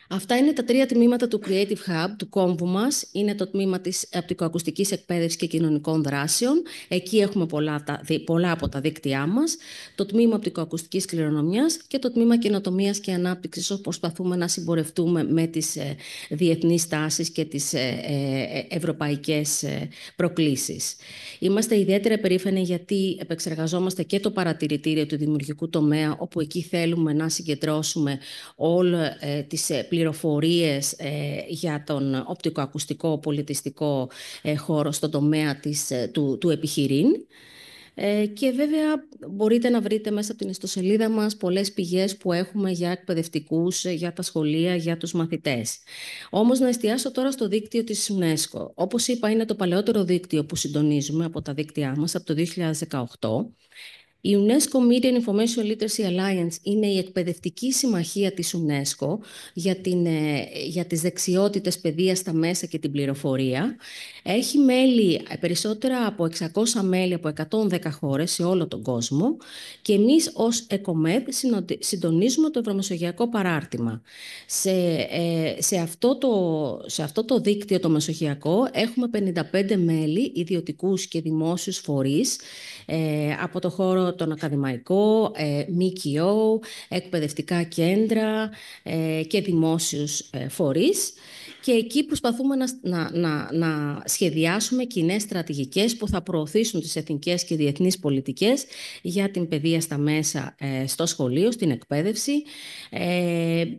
Αυτά είναι τα 3 τμήματα του Creative Hub, του κόμβου μας. Είναι το τμήμα της οπτικοακουστικής εκπαίδευσης και κοινωνικών δράσεων. Εκεί έχουμε πολλά από τα δίκτυά μας. Το τμήμα οπτικοακουστικής κληρονομιάς και το τμήμα καινοτομίας και ανάπτυξης, όπου προσπαθούμε να συμπορευτούμε με τις διεθνείς τάσεις και τις ευρωπαϊκές προκλήσεις. Είμαστε ιδιαίτερα περήφανοι γιατί επεξεργαζόμαστε και το παρατηρητήριο του δημιουργικού τομέα, όπου εκεί θέλουμε να συγκεντρώσουμε όλες τις πληροφορίες για τον οπτικοακουστικό πολιτιστικό χώρο στον τομέα του επιχειρήν. Και βέβαια μπορείτε να βρείτε μέσα από την ιστοσελίδα μας πολλές πηγές που έχουμε για εκπαιδευτικούς, για τα σχολεία, για τους μαθητές. Όμως να εστιάσω τώρα στο δίκτυο της UNESCO. Όπως είπα, είναι το παλαιότερο δίκτυο που συντονίζουμε από τα δίκτυά μας από το 2018. Η UNESCO Media and Information Literacy Alliance είναι η εκπαιδευτική συμμαχία της UNESCO για τις δεξιότητες παιδείας στα μέσα και την πληροφορία. Έχει μέλη, περισσότερα από 600 μέλη από 110 χώρες σε όλο τον κόσμο, και εμείς ως ΕΚΟΜΕΔ συντονίζουμε το ευρωμεσογειακό παράρτημα. Σε αυτό το δίκτυο το μεσογειακό έχουμε 55 μέλη, ιδιωτικούς και δημόσιους φορείς, από το χώρο τον ακαδημαϊκό, ΜΚΟ, εκπαιδευτικά κέντρα και δημόσιους φορείς. Και εκεί προσπαθούμε να σχεδιάσουμε κοινές στρατηγικές που θα προωθήσουν τις εθνικές και διεθνείς πολιτικές για την παιδεία στα μέσα, στο σχολείο, στην εκπαίδευση.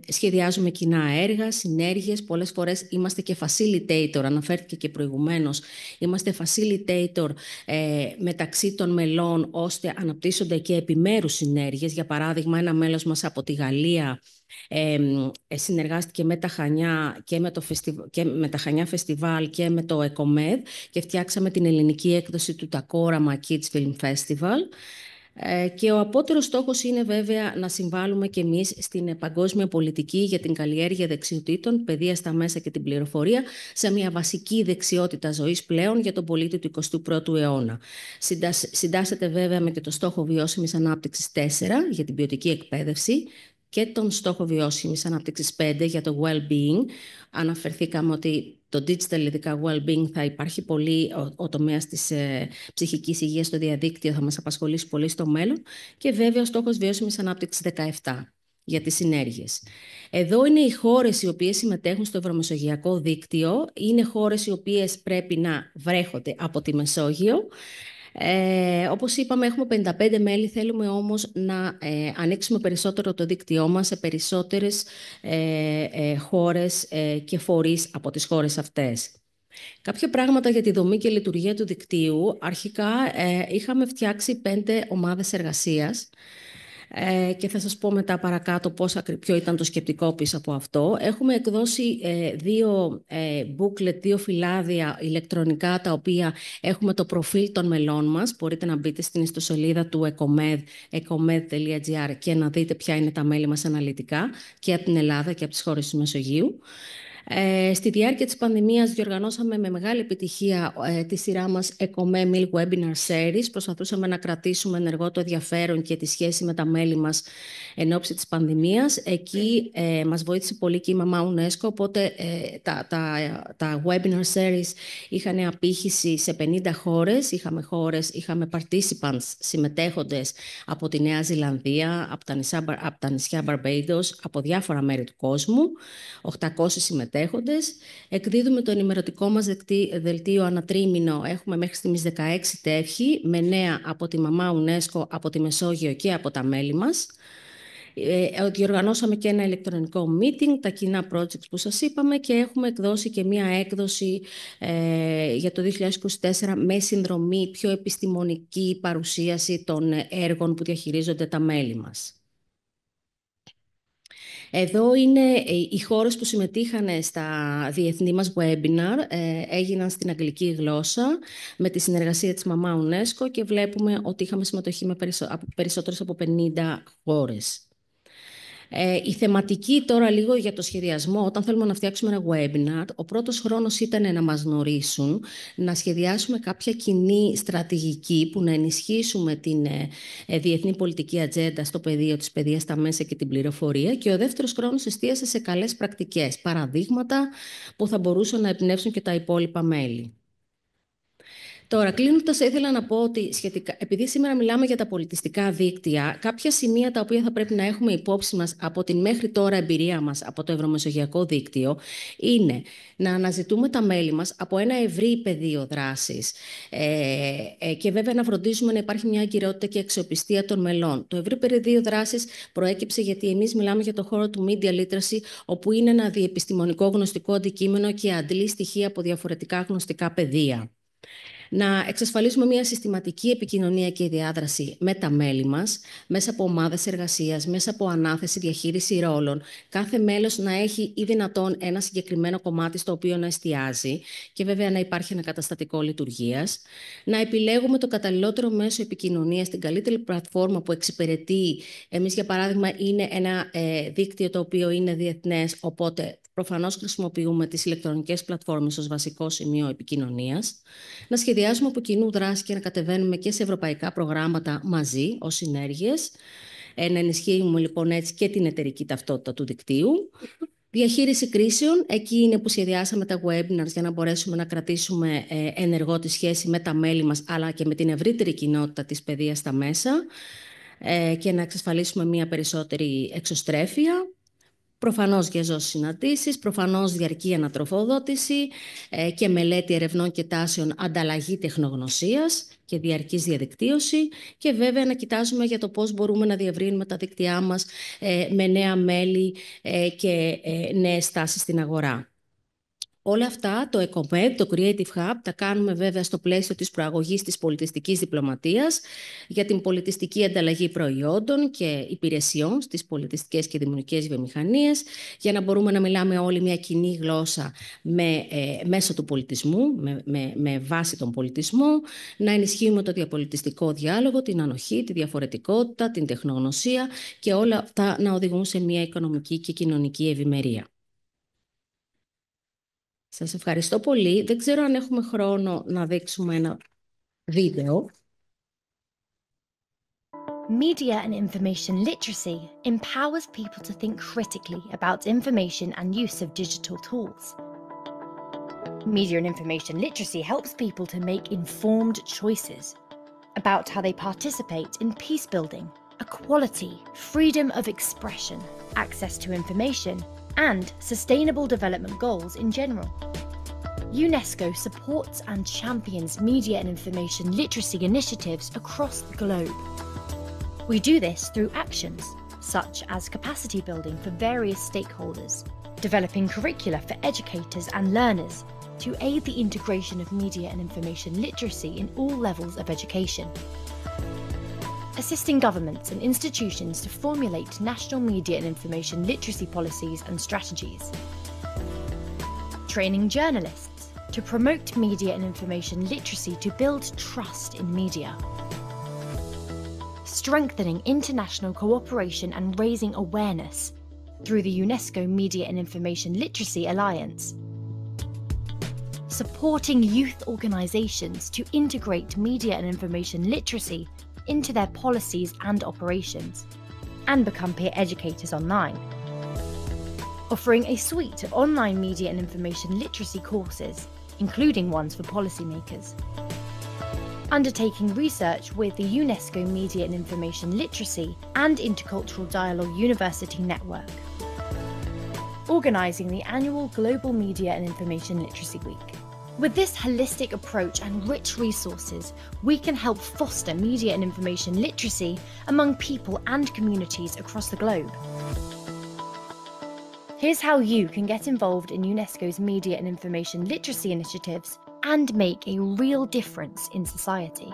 Σχεδιάζουμε κοινά έργα, συνέργειες. Πολλές φορές είμαστε και facilitator, αναφέρθηκε και προηγουμένως. Είμαστε facilitator μεταξύ των μελών, ώστε αναπτύσσονται και επιμέρους συνέργειες. Για παράδειγμα, ένα μέλος μας από τη Γαλλία συνεργάστηκε με τα Χανιά και με τα Χανιά Φεστιβάλ και με το ΕΚΟΜΕΔ και φτιάξαμε την ελληνική έκδοση του Τακόραμα Kids Film Festival. Και ο απότερος στόχος είναι βέβαια να συμβάλλουμε και εμείς στην παγκόσμια πολιτική για την καλλιέργεια δεξιοτήτων, παιδεία στα μέσα και την πληροφορία, σε μια βασική δεξιότητα ζωής πλέον για τον πολίτη του 21ου αιώνα. Συντάσσεται βέβαια με και το στόχο βιώσιμης ανάπτυξης 4 για την ποιοτική εκπαίδευση και τον στόχο βιώσιμης ανάπτυξης 5 για το well-being. Αναφερθήκαμε ότι το digital, ειδικά well-being, θα υπάρχει πολύ, ο τομέας της ψυχικής υγείας στο διαδίκτυο θα μας απασχολήσει πολύ στο μέλλον, και βέβαια ο στόχος βιώσιμης ανάπτυξης 17 για τις συνέργειες. Εδώ είναι οι χώρες οι οποίες συμμετέχουν στο ευρωμεσογειακό δίκτυο. Είναι χώρες οι οποίες πρέπει να βρέχονται από τη Μεσόγειο. Όπως είπαμε, έχουμε 55 μέλη, θέλουμε όμως να ανοίξουμε περισσότερο το δίκτυό μας σε περισσότερες χώρες και φορείς από τις χώρες αυτές. Κάποια πράγματα για τη δομή και λειτουργία του δικτύου. Αρχικά είχαμε φτιάξει 5 ομάδες εργασίας. Και θα σας πω μετά παρακάτω ποιο ήταν το σκεπτικό πίσω από αυτό. Έχουμε εκδώσει 2 booklet, 2 φυλάδια ηλεκτρονικά, τα οποία έχουμε το προφίλ των μελών μας. Μπορείτε να μπείτε στην ιστοσελίδα του ΕΚΟΜΕΔ, ecomed.gr, και να δείτε ποια είναι τα μέλη μας αναλυτικά και από την Ελλάδα και από τις χώρες της Μεσογείου. Στη διάρκεια της πανδημίας διοργανώσαμε με μεγάλη επιτυχία τη σειρά μας ECOME Milk Webinar Series. Προσπαθούσαμε να κρατήσουμε ενεργό το ενδιαφέρον και τη σχέση με τα μέλη μας εν ώψη της πανδημίας. Εκεί μας βοήθησε πολύ και η Μαμά UNESCO, οπότε τα Webinar Series είχαν απήχηση σε 50 χώρες. Είχαμε participants, συμμετέχοντες από τη Νέα Ζηλανδία, από τα νησιά Barbados, από διάφορα μέρη του κόσμου, 800 συμμετέχοντες. Εκδίδουμε το ενημερωτικό μας δελτίο ανατρίμηνο. Έχουμε μέχρι στιγμής 16 τεύχη, με νέα από τη Μαμά UNESCO, από τη Μεσόγειο και από τα μέλη μας. Διοργανώσαμε και ένα ηλεκτρονικό meeting, τα κοινά projects που σας είπαμε, και έχουμε εκδώσει και μία έκδοση για το 2024 με συνδρομή, πιο επιστημονική παρουσίαση των έργων που διαχειρίζονται τα μέλη μας. Εδώ είναι οι χώρες που συμμετείχαν στα διεθνή μας webinar, έγιναν στην αγγλική γλώσσα με τη συνεργασία της Μαμά UNESCO και βλέπουμε ότι είχαμε συμμετοχή με περισσότερες από 50 χώρες. Η θεματική τώρα λίγο για το σχεδιασμό, όταν θέλουμε να φτιάξουμε ένα webinar, ο πρώτος χρόνος ήταν να μας γνωρίσουν, να σχεδιάσουμε κάποια κοινή στρατηγική που να ενισχύσουμε την διεθνή πολιτική ατζέντα στο πεδίο της παιδείας, τα μέσα και την πληροφορία, και ο δεύτερος χρόνος εστίασε σε καλές πρακτικές, παραδείγματα που θα μπορούσαν να εμπνεύσουν και τα υπόλοιπα μέλη. Τώρα, κλείνοντας, ήθελα να πω ότι επειδή σήμερα μιλάμε για τα πολιτιστικά δίκτυα, κάποια σημεία τα οποία θα πρέπει να έχουμε υπόψη μας από την μέχρι τώρα εμπειρία μας από το Ευρωμεσογειακό Δίκτυο είναι να αναζητούμε τα μέλη μας από ένα ευρύ πεδίο δράσης και βέβαια να φροντίζουμε να υπάρχει μια αγκυρότητα και αξιοπιστία των μελών. Το ευρύ πεδίο δράσης προέκυψε γιατί εμείς μιλάμε για το χώρο του media literacy, όπου είναι ένα διεπιστημονικό γνωστικό αντικείμενο και αντλεί στοιχεία από διαφορετικά γνωστικά πεδία. Να εξασφαλίσουμε μια συστηματική επικοινωνία και διάδραση με τα μέλη μας, μέσα από ομάδες εργασίας, μέσα από ανάθεση, διαχείριση ρόλων. Κάθε μέλος να έχει ή δυνατόν ένα συγκεκριμένο κομμάτι στο οποίο να εστιάζει και βέβαια να υπάρχει ένα καταστατικό λειτουργίας. Να επιλέγουμε το καταλληλότερο μέσο επικοινωνίας, την καλύτερη πλατφόρμα που εξυπηρετεί. Εμείς, για παράδειγμα, είναι ένα δίκτυο το οποίο είναι διεθνές, οπότε προφανώς χρησιμοποιούμε τις ηλεκτρονικές πλατφόρμες ως βασικό σημείο επικοινωνίας. Να σχεδιάσουμε από κοινού δράση και να κατεβαίνουμε και σε ευρωπαϊκά προγράμματα μαζί, ως συνέργειες. Να ενισχύουμε λοιπόν έτσι και την εταιρική ταυτότητα του δικτύου. Διαχείριση κρίσεων, εκεί είναι που σχεδιάσαμε τα webinars για να μπορέσουμε να κρατήσουμε ενεργό τη σχέση με τα μέλη μας, αλλά και με την ευρύτερη κοινότητα της παιδείας στα μέσα και να εξασφαλίσουμε μια περισσότερη εξωστρέφεια. Προφανώς διαζώσεις συναντήσεις, προφανώς διαρκή ανατροφοδότηση και μελέτη ερευνών και τάσεων, ανταλλαγή τεχνογνωσίας και διαρκής διαδικτύωση και βέβαια να κοιτάζουμε για το πώς μπορούμε να διευρύνουμε τα δίκτυά μας με νέα μέλη και νέες τάσεις στην αγορά. Όλα αυτά, το ECOMED, το Creative Hub, τα κάνουμε βέβαια στο πλαίσιο της προαγωγής της πολιτιστικής διπλωματίας για την πολιτιστική ανταλλαγή προϊόντων και υπηρεσιών στις πολιτιστικές και δημιουργικές βιομηχανίες, για να μπορούμε να μιλάμε όλοι μια κοινή γλώσσα μέσω του πολιτισμού, με βάση τον πολιτισμό, να ενισχύουμε το διαπολιτιστικό διάλογο, την ανοχή, τη διαφορετικότητα, την τεχνογνωσία και όλα αυτά να οδηγούν σε μια οικονομική και κοινωνική ευημερία. Σας ευχαριστώ πολύ. Δεν ξέρω αν έχουμε χρόνο να δείξουμε ένα βίντεο. Media and information literacy empowers people to think critically about information and use of digital tools. Media and information literacy helps people to make informed choices about how they participate in peace building, equality, freedom of expression, access to information, and sustainable development goals in general. UNESCO supports and champions media and information literacy initiatives across the globe. We do this through actions such as capacity building for various stakeholders, developing curricula for educators and learners to aid the integration of media and information literacy in all levels of education, assisting governments and institutions to formulate national media and information literacy policies and strategies, training journalists to promote media and information literacy to build trust in media, strengthening international cooperation and raising awareness through the UNESCO Media and Information Literacy Alliance, supporting youth organisations to integrate media and information literacy into their policies and operations, and become peer educators online, offering a suite of online media and information literacy courses, including ones for policymakers, undertaking research with the UNESCO Media and Information Literacy and Intercultural Dialogue University Network, organising the annual Global Media and Information Literacy Week. With this holistic approach and rich resources, we can help foster media and information literacy among people and communities across the globe. Here's how you can get involved in UNESCO's media and information literacy initiatives and make a real difference in society.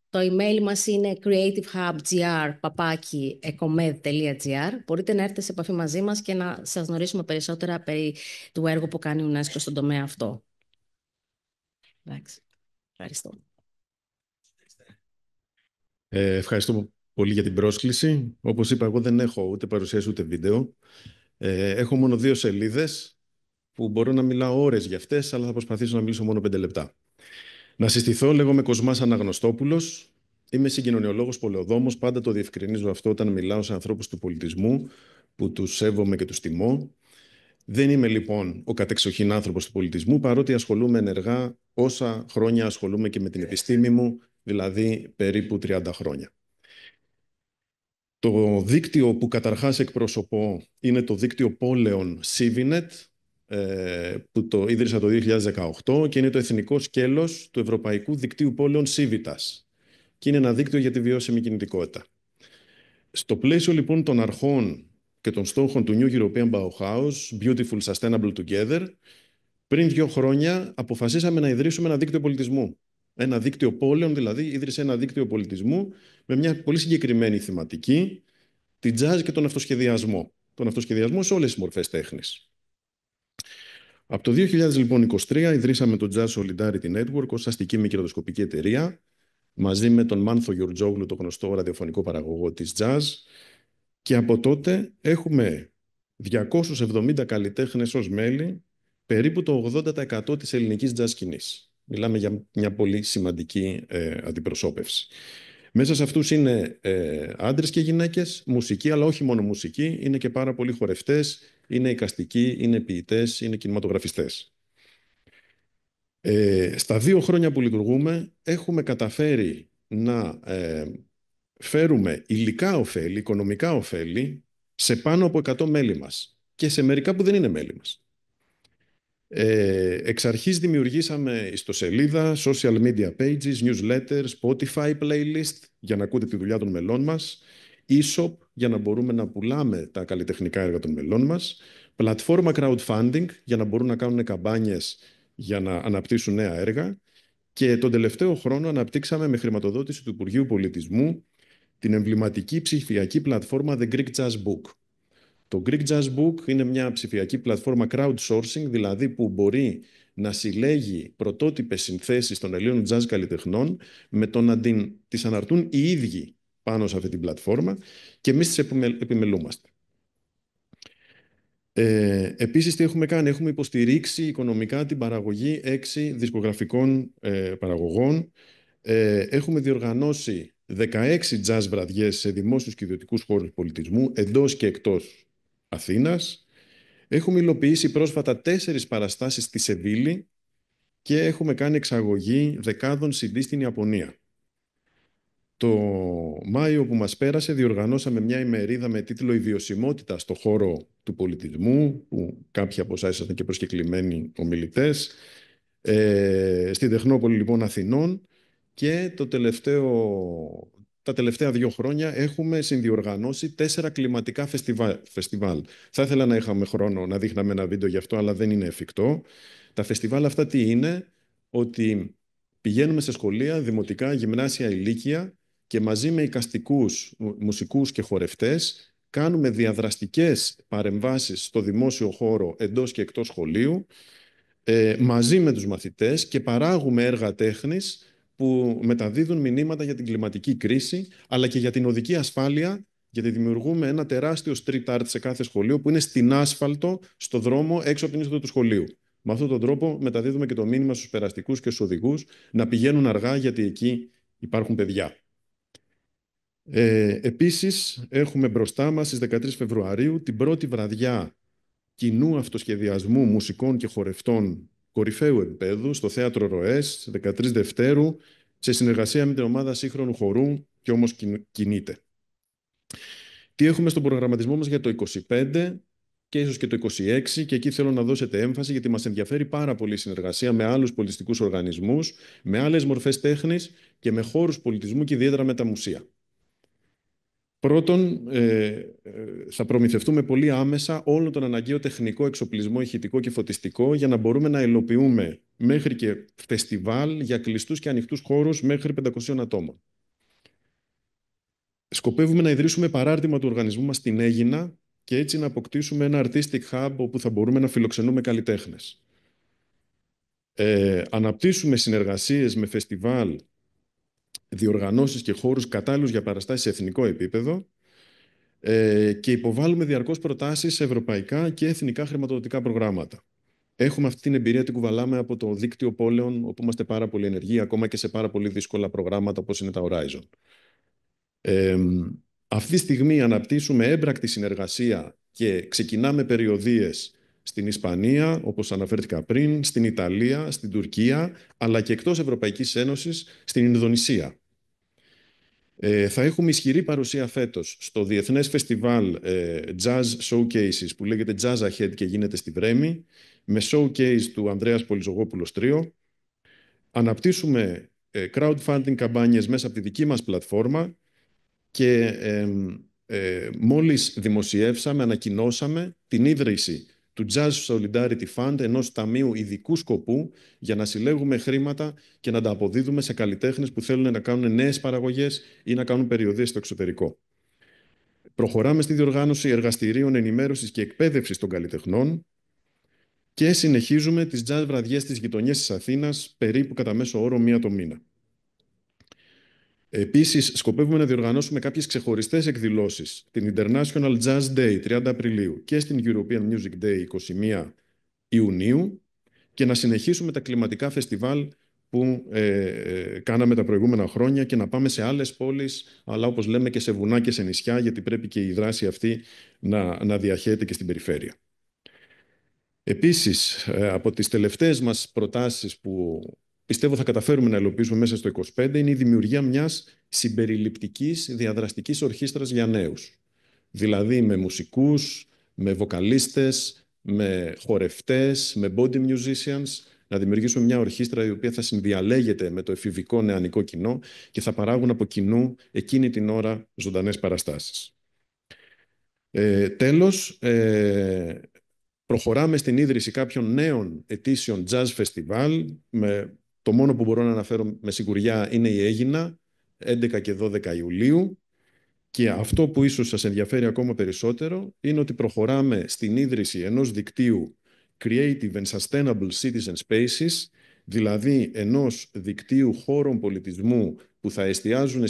Το email μας είναι creativehubgr@ecomed.gr. Μπορείτε να έρθετε σε επαφή μαζί μας και να σας γνωρίσουμε περισσότερα περί του έργου που κάνει η UNESCO στον τομέα αυτό. Εντάξει. Ευχαριστώ. Ευχαριστώ πολύ για την πρόσκληση. Όπως είπα, εγώ δεν έχω ούτε παρουσίαση ούτε βίντεο. Έχω μόνο 2 σελίδες που μπορώ να μιλάω ώρες για αυτές, αλλά θα προσπαθήσω να μιλήσω μόνο 5 λεπτά. Να συστηθώ, λέγομαι Κοσμάς Αναγνωστόπουλος. Είμαι συγκοινωνιολόγος πολεοδόμος. Πάντα το διευκρινίζω αυτό όταν μιλάω σε ανθρώπους του πολιτισμού, που τους σέβομαι και τους τιμώ. Δεν είμαι λοιπόν ο κατεξοχήν άνθρωπος του πολιτισμού, παρότι ασχολούμαι ενεργά όσα χρόνια ασχολούμαι και με την επιστήμη μου, δηλαδή περίπου 30 χρόνια. Το δίκτυο που καταρχάς εκπροσωπώ είναι το δίκτυο πόλεων Civinet, που το ίδρυσα το 2018 και είναι το εθνικό σκέλος του Ευρωπαϊκού Δικτύου Πόλεων Civitas και είναι ένα δίκτυο για τη βιώσιμη κινητικότητα. Στο πλαίσιο λοιπόν των αρχών και των στόχων του New European Bauhaus, Beautiful Sustainable Together, πριν 2 χρόνια αποφασίσαμε να ιδρύσουμε ένα δίκτυο πολιτισμού. Ένα δίκτυο πόλεων, δηλαδή ίδρυσε ένα δίκτυο πολιτισμού με μια πολύ συγκεκριμένη θεματική, την jazz και τον αυτοσχεδιασμό. Τον αυτοσχεδιασμό σε όλες τις μορφές τέχνης. Από το 2023 ιδρύσαμε το Jazz Solidarity Network ως αστική μη κερδοσκοπική εταιρεία, μαζί με τον Μάνθο Γιουρτζόγλου, το γνωστό ραδιοφωνικό παραγωγό της jazz, και από τότε έχουμε 270 καλλιτέχνες ως μέλη, περίπου το 80% της ελληνικής jazz σκηνής. Μιλάμε για μια πολύ σημαντική αντιπροσώπευση. Μέσα σε αυτούς είναι άντρες και γυναίκες, μουσικοί, αλλά όχι μόνο μουσικοί, είναι και πάρα πολλοί χορευτές, είναι εικαστικοί, είναι ποιητές, είναι κινηματογραφιστές. Στα 2 χρόνια που λειτουργούμε έχουμε καταφέρει να φέρουμε υλικά ωφέλη, οικονομικά ωφέλη σε πάνω από 100 μέλη μας και σε μερικά που δεν είναι μέλη μας. Εξ αρχής δημιουργήσαμε ιστοσελίδα, social media pages, newsletters, Spotify playlist για να ακούτε τη δουλειά των μελών μας, e-shop για να μπορούμε να πουλάμε τα καλλιτεχνικά έργα των μελών μας, πλατφόρμα crowdfunding για να μπορούν να κάνουν καμπάνιες για να αναπτύσσουν νέα έργα και τον τελευταίο χρόνο αναπτύξαμε με χρηματοδότηση του Υπουργείου Πολιτισμού την εμβληματική ψηφιακή πλατφόρμα The Greek Jazz Book. Το Greek Jazz Book είναι μια ψηφιακή πλατφόρμα crowdsourcing, δηλαδή που μπορεί να συλλέγει πρωτότυπες συνθέσεις των Ελλήνων jazz καλλιτεχνών με το να τις αναρτούν οι ίδιοι πάνω σε αυτή την πλατφόρμα και εμείς τις επιμελούμαστε. Επίσης, τι έχουμε κάνει? Έχουμε υποστηρίξει οικονομικά την παραγωγή 6 δισκογραφικών παραγωγών. Έχουμε διοργανώσει 16 jazz βραδιές σε δημόσιους και ιδιωτικούς χώρους πολιτισμού, εντός και εκτός Αθήνας. Έχουμε υλοποιήσει πρόσφατα 4 παραστάσεις στη Σεβίλη και έχουμε κάνει εξαγωγή δεκάδων CD στην Ιαπωνία. Το Μάιο που μας πέρασε διοργανώσαμε μια ημερίδα με τίτλο «Η βιωσιμότητα στο χώρο του πολιτισμού», που κάποιοι από εσάς ήσασταν και προσκεκλημένοι ομιλητές, στην Τεχνόπολη λοιπόν Αθηνών, και τα τελευταία 2 χρόνια έχουμε συνδιοργανώσει 4 κλιματικά φεστιβάλ. Θα ήθελα να είχαμε χρόνο να δείχναμε ένα βίντεο γι' αυτό, αλλά δεν είναι εφικτό. Τα φεστιβάλ αυτά τι είναι? Ότι πηγαίνουμε σε σχολεία, δημοτικά, γυμνάσια, ηλίκια και μαζί με εικαστικούς, μουσικούς και χορευτές κάνουμε διαδραστικές παρεμβάσεις στο δημόσιο χώρο εντός και εκτός σχολείου, μαζί με τους μαθητές, και παράγουμε έργα τέχνης που μεταδίδουν μηνύματα για την κλιματική κρίση, αλλά και για την οδική ασφάλεια, γιατί δημιουργούμε ένα τεράστιο street art σε κάθε σχολείο που είναι στην άσφαλτο, στο δρόμο, έξω από την είσοδο του σχολείου. Με αυτόν τον τρόπο μεταδίδουμε και το μήνυμα στους περαστικούς και στους οδηγούς να πηγαίνουν αργά, γιατί εκεί υπάρχουν παιδιά. Επίσης, έχουμε μπροστά μας στις 13 Φεβρουαρίου την πρώτη βραδιά κοινού αυτοσχεδιασμού μουσικών και χορευτών κορυφαίου επίπεδου στο Θέατρο Ροές, 13 Δευτέρου, σε συνεργασία με την ομάδα σύγχρονου χορού «Κι όμως κινείται». Τι έχουμε στον προγραμματισμό μας για το 25 και ίσως και το 26, και εκεί θέλω να δώσετε έμφαση, γιατί μας ενδιαφέρει πάρα πολύ η συνεργασία με άλλους πολιτιστικούς οργανισμούς, με άλλες μορφές τέχνης και με χώρους πολιτισμού και ιδιαίτερα με τα μουσεία. Πρώτον, θα προμηθευτούμε πολύ άμεσα όλο τον αναγκαίο τεχνικό εξοπλισμό, ηχητικό και φωτιστικό, για να μπορούμε να υλοποιούμε μέχρι και φεστιβάλ για κλειστούς και ανοιχτούς χώρους μέχρι 500 ατόμων. Σκοπεύουμε να ιδρύσουμε παράρτημα του οργανισμού μας στην Αίγινα και έτσι να αποκτήσουμε ένα artistic hub όπου θα μπορούμε να φιλοξενούμε καλλιτέχνες. Αναπτύσσουμε συνεργασίες με φεστιβάλ, διοργανώσεις και χώρους κατάλληλους για παραστάσεις σε εθνικό επίπεδο και υποβάλλουμε διαρκώς προτάσεις σε ευρωπαϊκά και εθνικά χρηματοδοτικά προγράμματα. Έχουμε αυτή την εμπειρία, την κουβαλάμε από το δίκτυο πόλεων, όπου είμαστε πάρα πολύ ενεργοί, ακόμα και σε πάρα πολύ δύσκολα προγράμματα όπως είναι τα Horizon. Αυτή τη στιγμή αναπτύσσουμε έμπρακτη συνεργασία και ξεκινάμε περιοδίες στην Ισπανία, όπως αναφέρθηκα πριν, στην Ιταλία, στην Τουρκία, αλλά και εκτός Ευρωπαϊκής Ένωσης, στην Ινδονησία. Θα έχουμε ισχυρή παρουσία φέτος στο Διεθνές Φεστιβάλ Jazz Showcases που λέγεται Jazz Ahead και γίνεται στη Βρέμη, με showcase του Ανδρέας Πολυζογόπουλος Τρίο. Αναπτύσσουμε crowdfunding καμπάνιες μέσα από τη δική μας πλατφόρμα και μόλις δημοσιεύσαμε, ανακοινώσαμε την ίδρυση του Jazz Solidarity Fund, ενός ταμείου ειδικού σκοπού για να συλλέγουμε χρήματα και να τα αποδίδουμε σε καλλιτέχνες που θέλουν να κάνουν νέες παραγωγές ή να κάνουν περιοδίες στο εξωτερικό. Προχωράμε στη διοργάνωση εργαστηρίων ενημέρωσης και εκπαίδευσης των καλλιτεχνών και συνεχίζουμε τις jazz βραδιές στις γειτονιές της Αθήνας, περίπου κατά μέσο όρο 1 το μήνα. Επίσης, σκοπεύουμε να διοργανώσουμε κάποιες ξεχωριστές εκδηλώσεις, την International Jazz Day 30 Απριλίου και στην European Music Day 21 Ιουνίου και να συνεχίσουμε τα κλιματικά φεστιβάλ που κάναμε τα προηγούμενα χρόνια και να πάμε σε άλλες πόλεις, αλλά όπως λέμε και σε βουνά και σε νησιά, γιατί πρέπει και η δράση αυτή να διαχέεται και στην περιφέρεια. Επίσης, από τις τελευταίες μας προτάσεις που πιστεύω θα καταφέρουμε να υλοποιήσουμε μέσα στο 2025 είναι η δημιουργία μιας συμπεριληπτικής διαδραστικής ορχήστρας για νέους. Δηλαδή με μουσικούς, με βοκαλίστες, με χορευτές, με body musicians, να δημιουργήσουμε μια ορχήστρα η οποία θα συνδιαλέγεται με το εφηβικό νεανικό κοινό και θα παράγουν από κοινού εκείνη την ώρα ζωντανές παραστάσεις. Τέλος, προχωράμε στην ίδρυση κάποιων νέων ετήσιων jazz festival. Το μόνο που μπορώ να αναφέρω με σιγουριά είναι η Αίγινα, 11 και 12 Ιουλίου. Και αυτό που ίσως σας ενδιαφέρει ακόμα περισσότερο είναι ότι προχωράμε στην ίδρυση ενός δικτύου Creative and Sustainable Citizen Spaces, δηλαδή ενός δικτύου χώρων πολιτισμού που θα εστιάζουν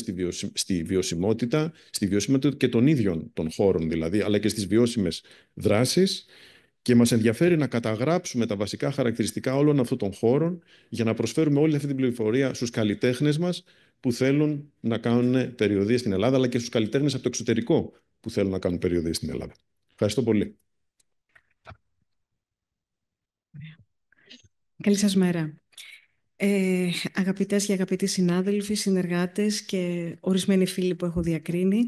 στη βιωσιμότητα και των ίδιων των χώρων δηλαδή, αλλά και στις βιώσιμες δράσεις. Και μας ενδιαφέρει να καταγράψουμε τα βασικά χαρακτηριστικά όλων αυτών των χώρων για να προσφέρουμε όλη αυτή την πληροφορία στους καλλιτέχνες μας που θέλουν να κάνουν περιοδίες στην Ελλάδα, αλλά και στους καλλιτέχνες από το εξωτερικό που θέλουν να κάνουν περιοδίες στην Ελλάδα. Ευχαριστώ πολύ. Καλή σας μέρα. Αγαπητές και αγαπητοί συνάδελφοι, συνεργάτες και ορισμένοι φίλοι που έχω διακρίνει,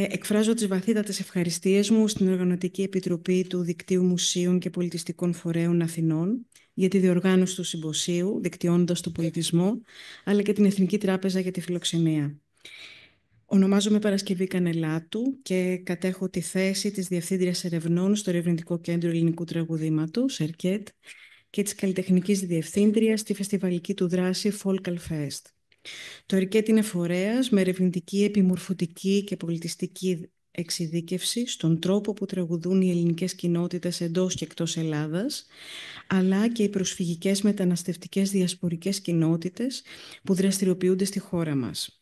εκφράζω τις βαθύτατες ευχαριστίες μου στην Οργανωτική Επιτροπή του Δικτύου Μουσείων και Πολιτιστικών Φορέων Αθηνών για τη διοργάνωση του συμποσίου «Δικτυώνοντας το πολιτισμό», αλλά και την Εθνική Τράπεζα για τη Φιλοξενία. Ονομάζομαι Παρασκευή Κανελάτου και κατέχω τη θέση της Διευθύντριας Ερευνών στο Ερευνητικό Κέντρο Ελληνικού Τραγουδήματος, ΕΡΚΕΤ, και της Καλλιτεχνικής Διευθύντριας στη φεστιβαλική του δράση Folkalfest. Το ΕΡΚΕΤ είναι φορέας με ερευνητική, επιμορφωτική και πολιτιστική εξειδίκευση στον τρόπο που τραγουδούν οι ελληνικές κοινότητες εντός και εκτός Ελλάδας, αλλά και οι προσφυγικές μεταναστευτικές διασπορικές κοινότητες που δραστηριοποιούνται στη χώρα μας.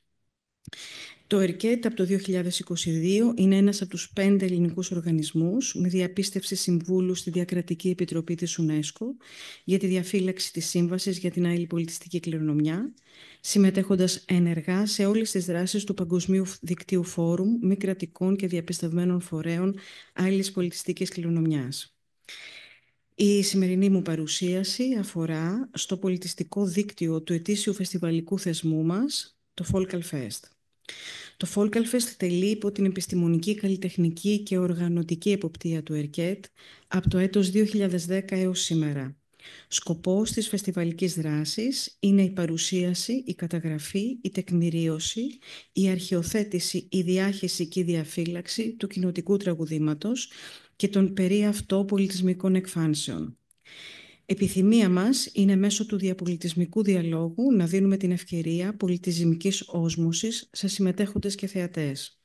Το ΕΡΚΕΤ από το 2022 είναι ένας από τους 5 ελληνικούς οργανισμούς με διαπίστευση συμβούλου στη Διακρατική Επιτροπή της UNESCO για τη διαφύλαξη της Σύμβασης για την Άειλη Πολιτιστική Κληρονομιά, συμμετέχοντας ενεργά σε όλες τις δράσεις του Παγκοσμίου Δικτύου Φόρουμ μη κρατικών και διαπιστευμένων φορέων άειλης πολιτιστικής κληρονομιάς. Η σημερινή μου παρουσίαση αφορά στο πολιτιστικό δίκτυο του ετήσιου φεστιβαλικού θεσμού μας, το Folkalfest. Το Folkalfest τελεί υπό την επιστημονική, καλλιτεχνική και οργανωτική εποπτεία του ΕΡΚΕΤ από το έτος 2010 έως σήμερα. Σκοπός της φεστιβαλικής δράσης είναι η παρουσίαση, η καταγραφή, η τεκμηρίωση, η αρχαιοθέτηση, η διάχυση και η διαφύλαξη του κοινοτικού τραγουδήματος και των περί αυτό πολιτισμικών εκφάνσεων. Επιθυμία μας είναι μέσω του διαπολιτισμικού διαλόγου να δίνουμε την ευκαιρία πολιτισμικής όσμωσης σε συμμετέχοντες και θεατές.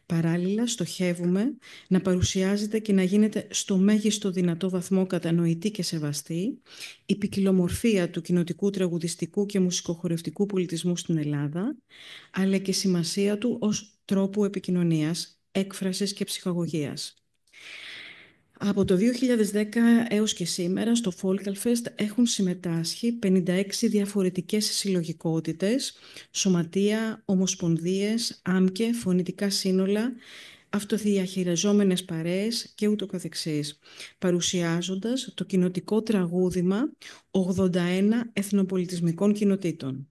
Παράλληλα, στοχεύουμε να παρουσιάζεται και να γίνεται στο μέγιστο δυνατό βαθμό κατανοητή και σεβαστή η ποικιλομορφία του κοινοτικού τραγουδιστικού και μουσικοχορευτικού πολιτισμού στην Ελλάδα, αλλά και σημασία του ως τρόπου επικοινωνίας, έκφρασης και ψυχαγωγίας. Από το 2010 έως και σήμερα στο Folkalfest έχουν συμμετάσχει 56 διαφορετικές συλλογικότητες, σωματεία, ομοσπονδίες, άμκε, φωνητικά σύνολα, αυτοδιαχειριζόμενες παρέες και ούτω καθεξής, παρουσιάζοντας το κοινοτικό τραγούδημα 81 εθνοπολιτισμικών κοινοτήτων.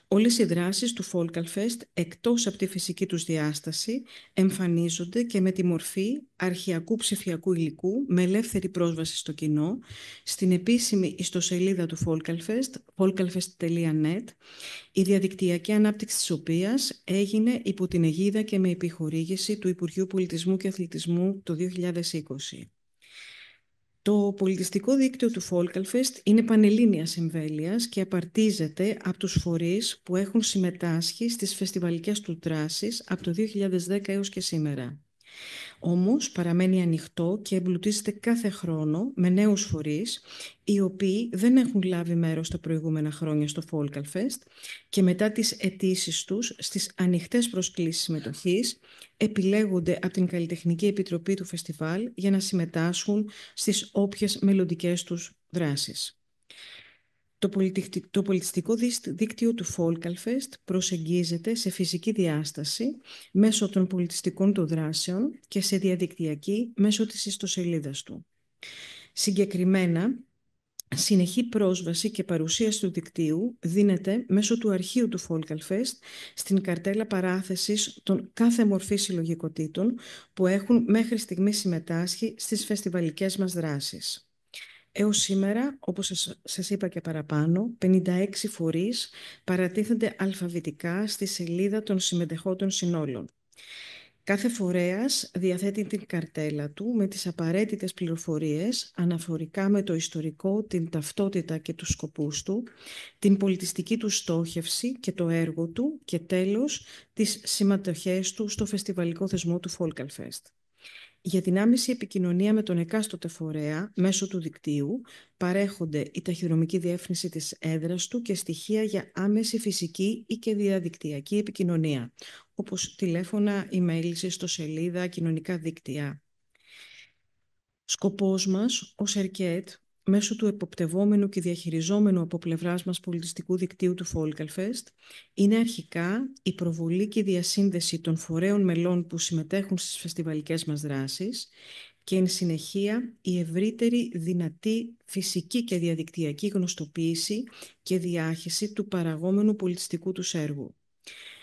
Όλες οι δράσεις του Folkalfest, εκτός από τη φυσική τους διάσταση, εμφανίζονται και με τη μορφή αρχαιακού ψηφιακού υλικού με ελεύθερη πρόσβαση στο κοινό, στην επίσημη ιστοσελίδα του Folkalfest, folkalfest.net, η διαδικτυακή ανάπτυξη της οποίας έγινε υπό την αιγίδα και με επιχορήγηση του Υπουργείου Πολιτισμού και Αθλητισμού το 2020. Το πολιτιστικό δίκτυο του Folkalfest είναι πανελλήνιας εμβέλειας και απαρτίζεται από τους φορείς που έχουν συμμετάσχει στις φεστιβαλικές του δράσεις από το 2010 έως και σήμερα. Όμως παραμένει ανοιχτό και εμπλουτίζεται κάθε χρόνο με νέους φορείς, οι οποίοι δεν έχουν λάβει μέρος τα προηγούμενα χρόνια στο Folkalfest και μετά τις αιτήσεις τους στις ανοιχτές προσκλήσεις συμμετοχής επιλέγονται από την Καλλιτεχνική Επιτροπή του Φεστιβάλ για να συμμετάσχουν στις όποιες μελλοντικές τους δράσεις. Το πολιτιστικό δίκτυο του Folkalfest προσεγγίζεται σε φυσική διάσταση μέσω των πολιτιστικών του δράσεων και σε διαδικτυακή μέσω της ιστοσελίδας του. Συγκεκριμένα, συνεχή πρόσβαση και παρουσίαση του δικτύου δίνεται μέσω του αρχείου του Folkalfest στην καρτέλα παράθεσης των κάθε μορφής συλλογικοτήτων που έχουν μέχρι στιγμή συμμετάσχει στις φεστιβαλικές μας δράσεις. Έως σήμερα, όπως σας είπα και παραπάνω, 56 φορείς παρατίθενται αλφαβητικά στη σελίδα των συμμετεχόντων συνόλων. Κάθε φορέας διαθέτει την καρτέλα του με τις απαραίτητες πληροφορίες αναφορικά με το ιστορικό, την ταυτότητα και τους σκοπούς του, την πολιτιστική του στόχευση και το έργο του και τέλος τις συμμετοχές του στο φεστιβαλικό θεσμό του Folkalfest. Για την άμεση επικοινωνία με τον εκάστοτε φορέα μέσω του δικτύου παρέχονται η ταχυδρομική διεύθυνση της έδρας του και στοιχεία για άμεση φυσική ή και διαδικτυακή επικοινωνία, όπως τηλέφωνα, email, ιστοσελίδα, κοινωνικά δίκτυα. Σκοπός μας ως ΕΡΚΕΤ, μέσω του εποπτευόμενου και διαχειριζόμενου από πλευράς μας πολιτιστικού δικτύου του Folkalfest, είναι αρχικά η προβολή και η διασύνδεση των φορέων μελών που συμμετέχουν στις φεστιβαλικές μας δράσεις και εν συνεχεία η ευρύτερη δυνατή φυσική και διαδικτυακή γνωστοποίηση και διάχυση του παραγόμενου πολιτιστικού τους έργου.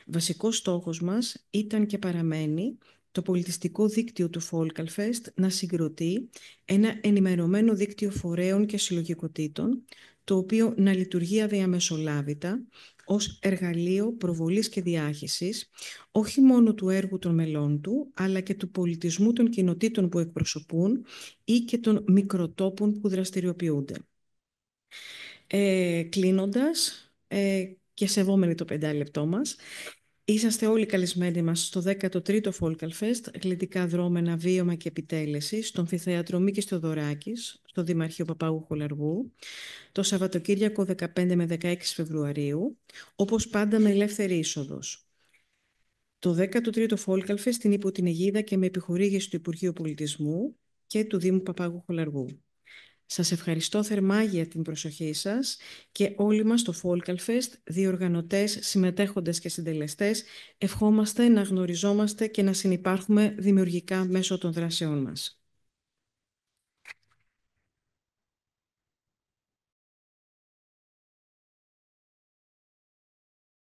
Βασικός στόχος μας ήταν και παραμένει το πολιτιστικό δίκτυο του Folkalfest να συγκροτεί ένα ενημερωμένο δίκτυο φορέων και συλλογικοτήτων, το οποίο να λειτουργεί αδιαμεσολάβητα ως εργαλείο προβολής και διάχυσης, όχι μόνο του έργου των μελών του, αλλά και του πολιτισμού των κοινοτήτων που εκπροσωπούν ή και των μικροτόπων που δραστηριοποιούνται. Κλείνοντας, και σεβόμενοι το 5 λεπτό μας, είσαστε όλοι καλεσμένοι μας στο 13ο Folkalfest, γλυντικά δρόμενα, βίωμα και επιτέλεση, στον Αμφιθέατρο Μίκης Θεοδωράκης, στο Δημαρχείο Παπάγου Χολαργού, το Σαββατοκύριακο 15 με 16 Φεβρουαρίου, όπως πάντα με ελεύθερη είσοδος. Το 13ο Folkalfest είναι υπό την αιγίδα και με επιχορήγηση του Υπουργείου Πολιτισμού και του Δήμου Παπάγου Χολαργού. Σας ευχαριστώ θερμά για την προσοχή σας και όλοι μας στο Folkalfest, διοργανωτές, συμμετέχοντες και συντελεστές, ευχόμαστε να γνωριζόμαστε και να συνυπάρχουμε δημιουργικά μέσω των δράσεών μας.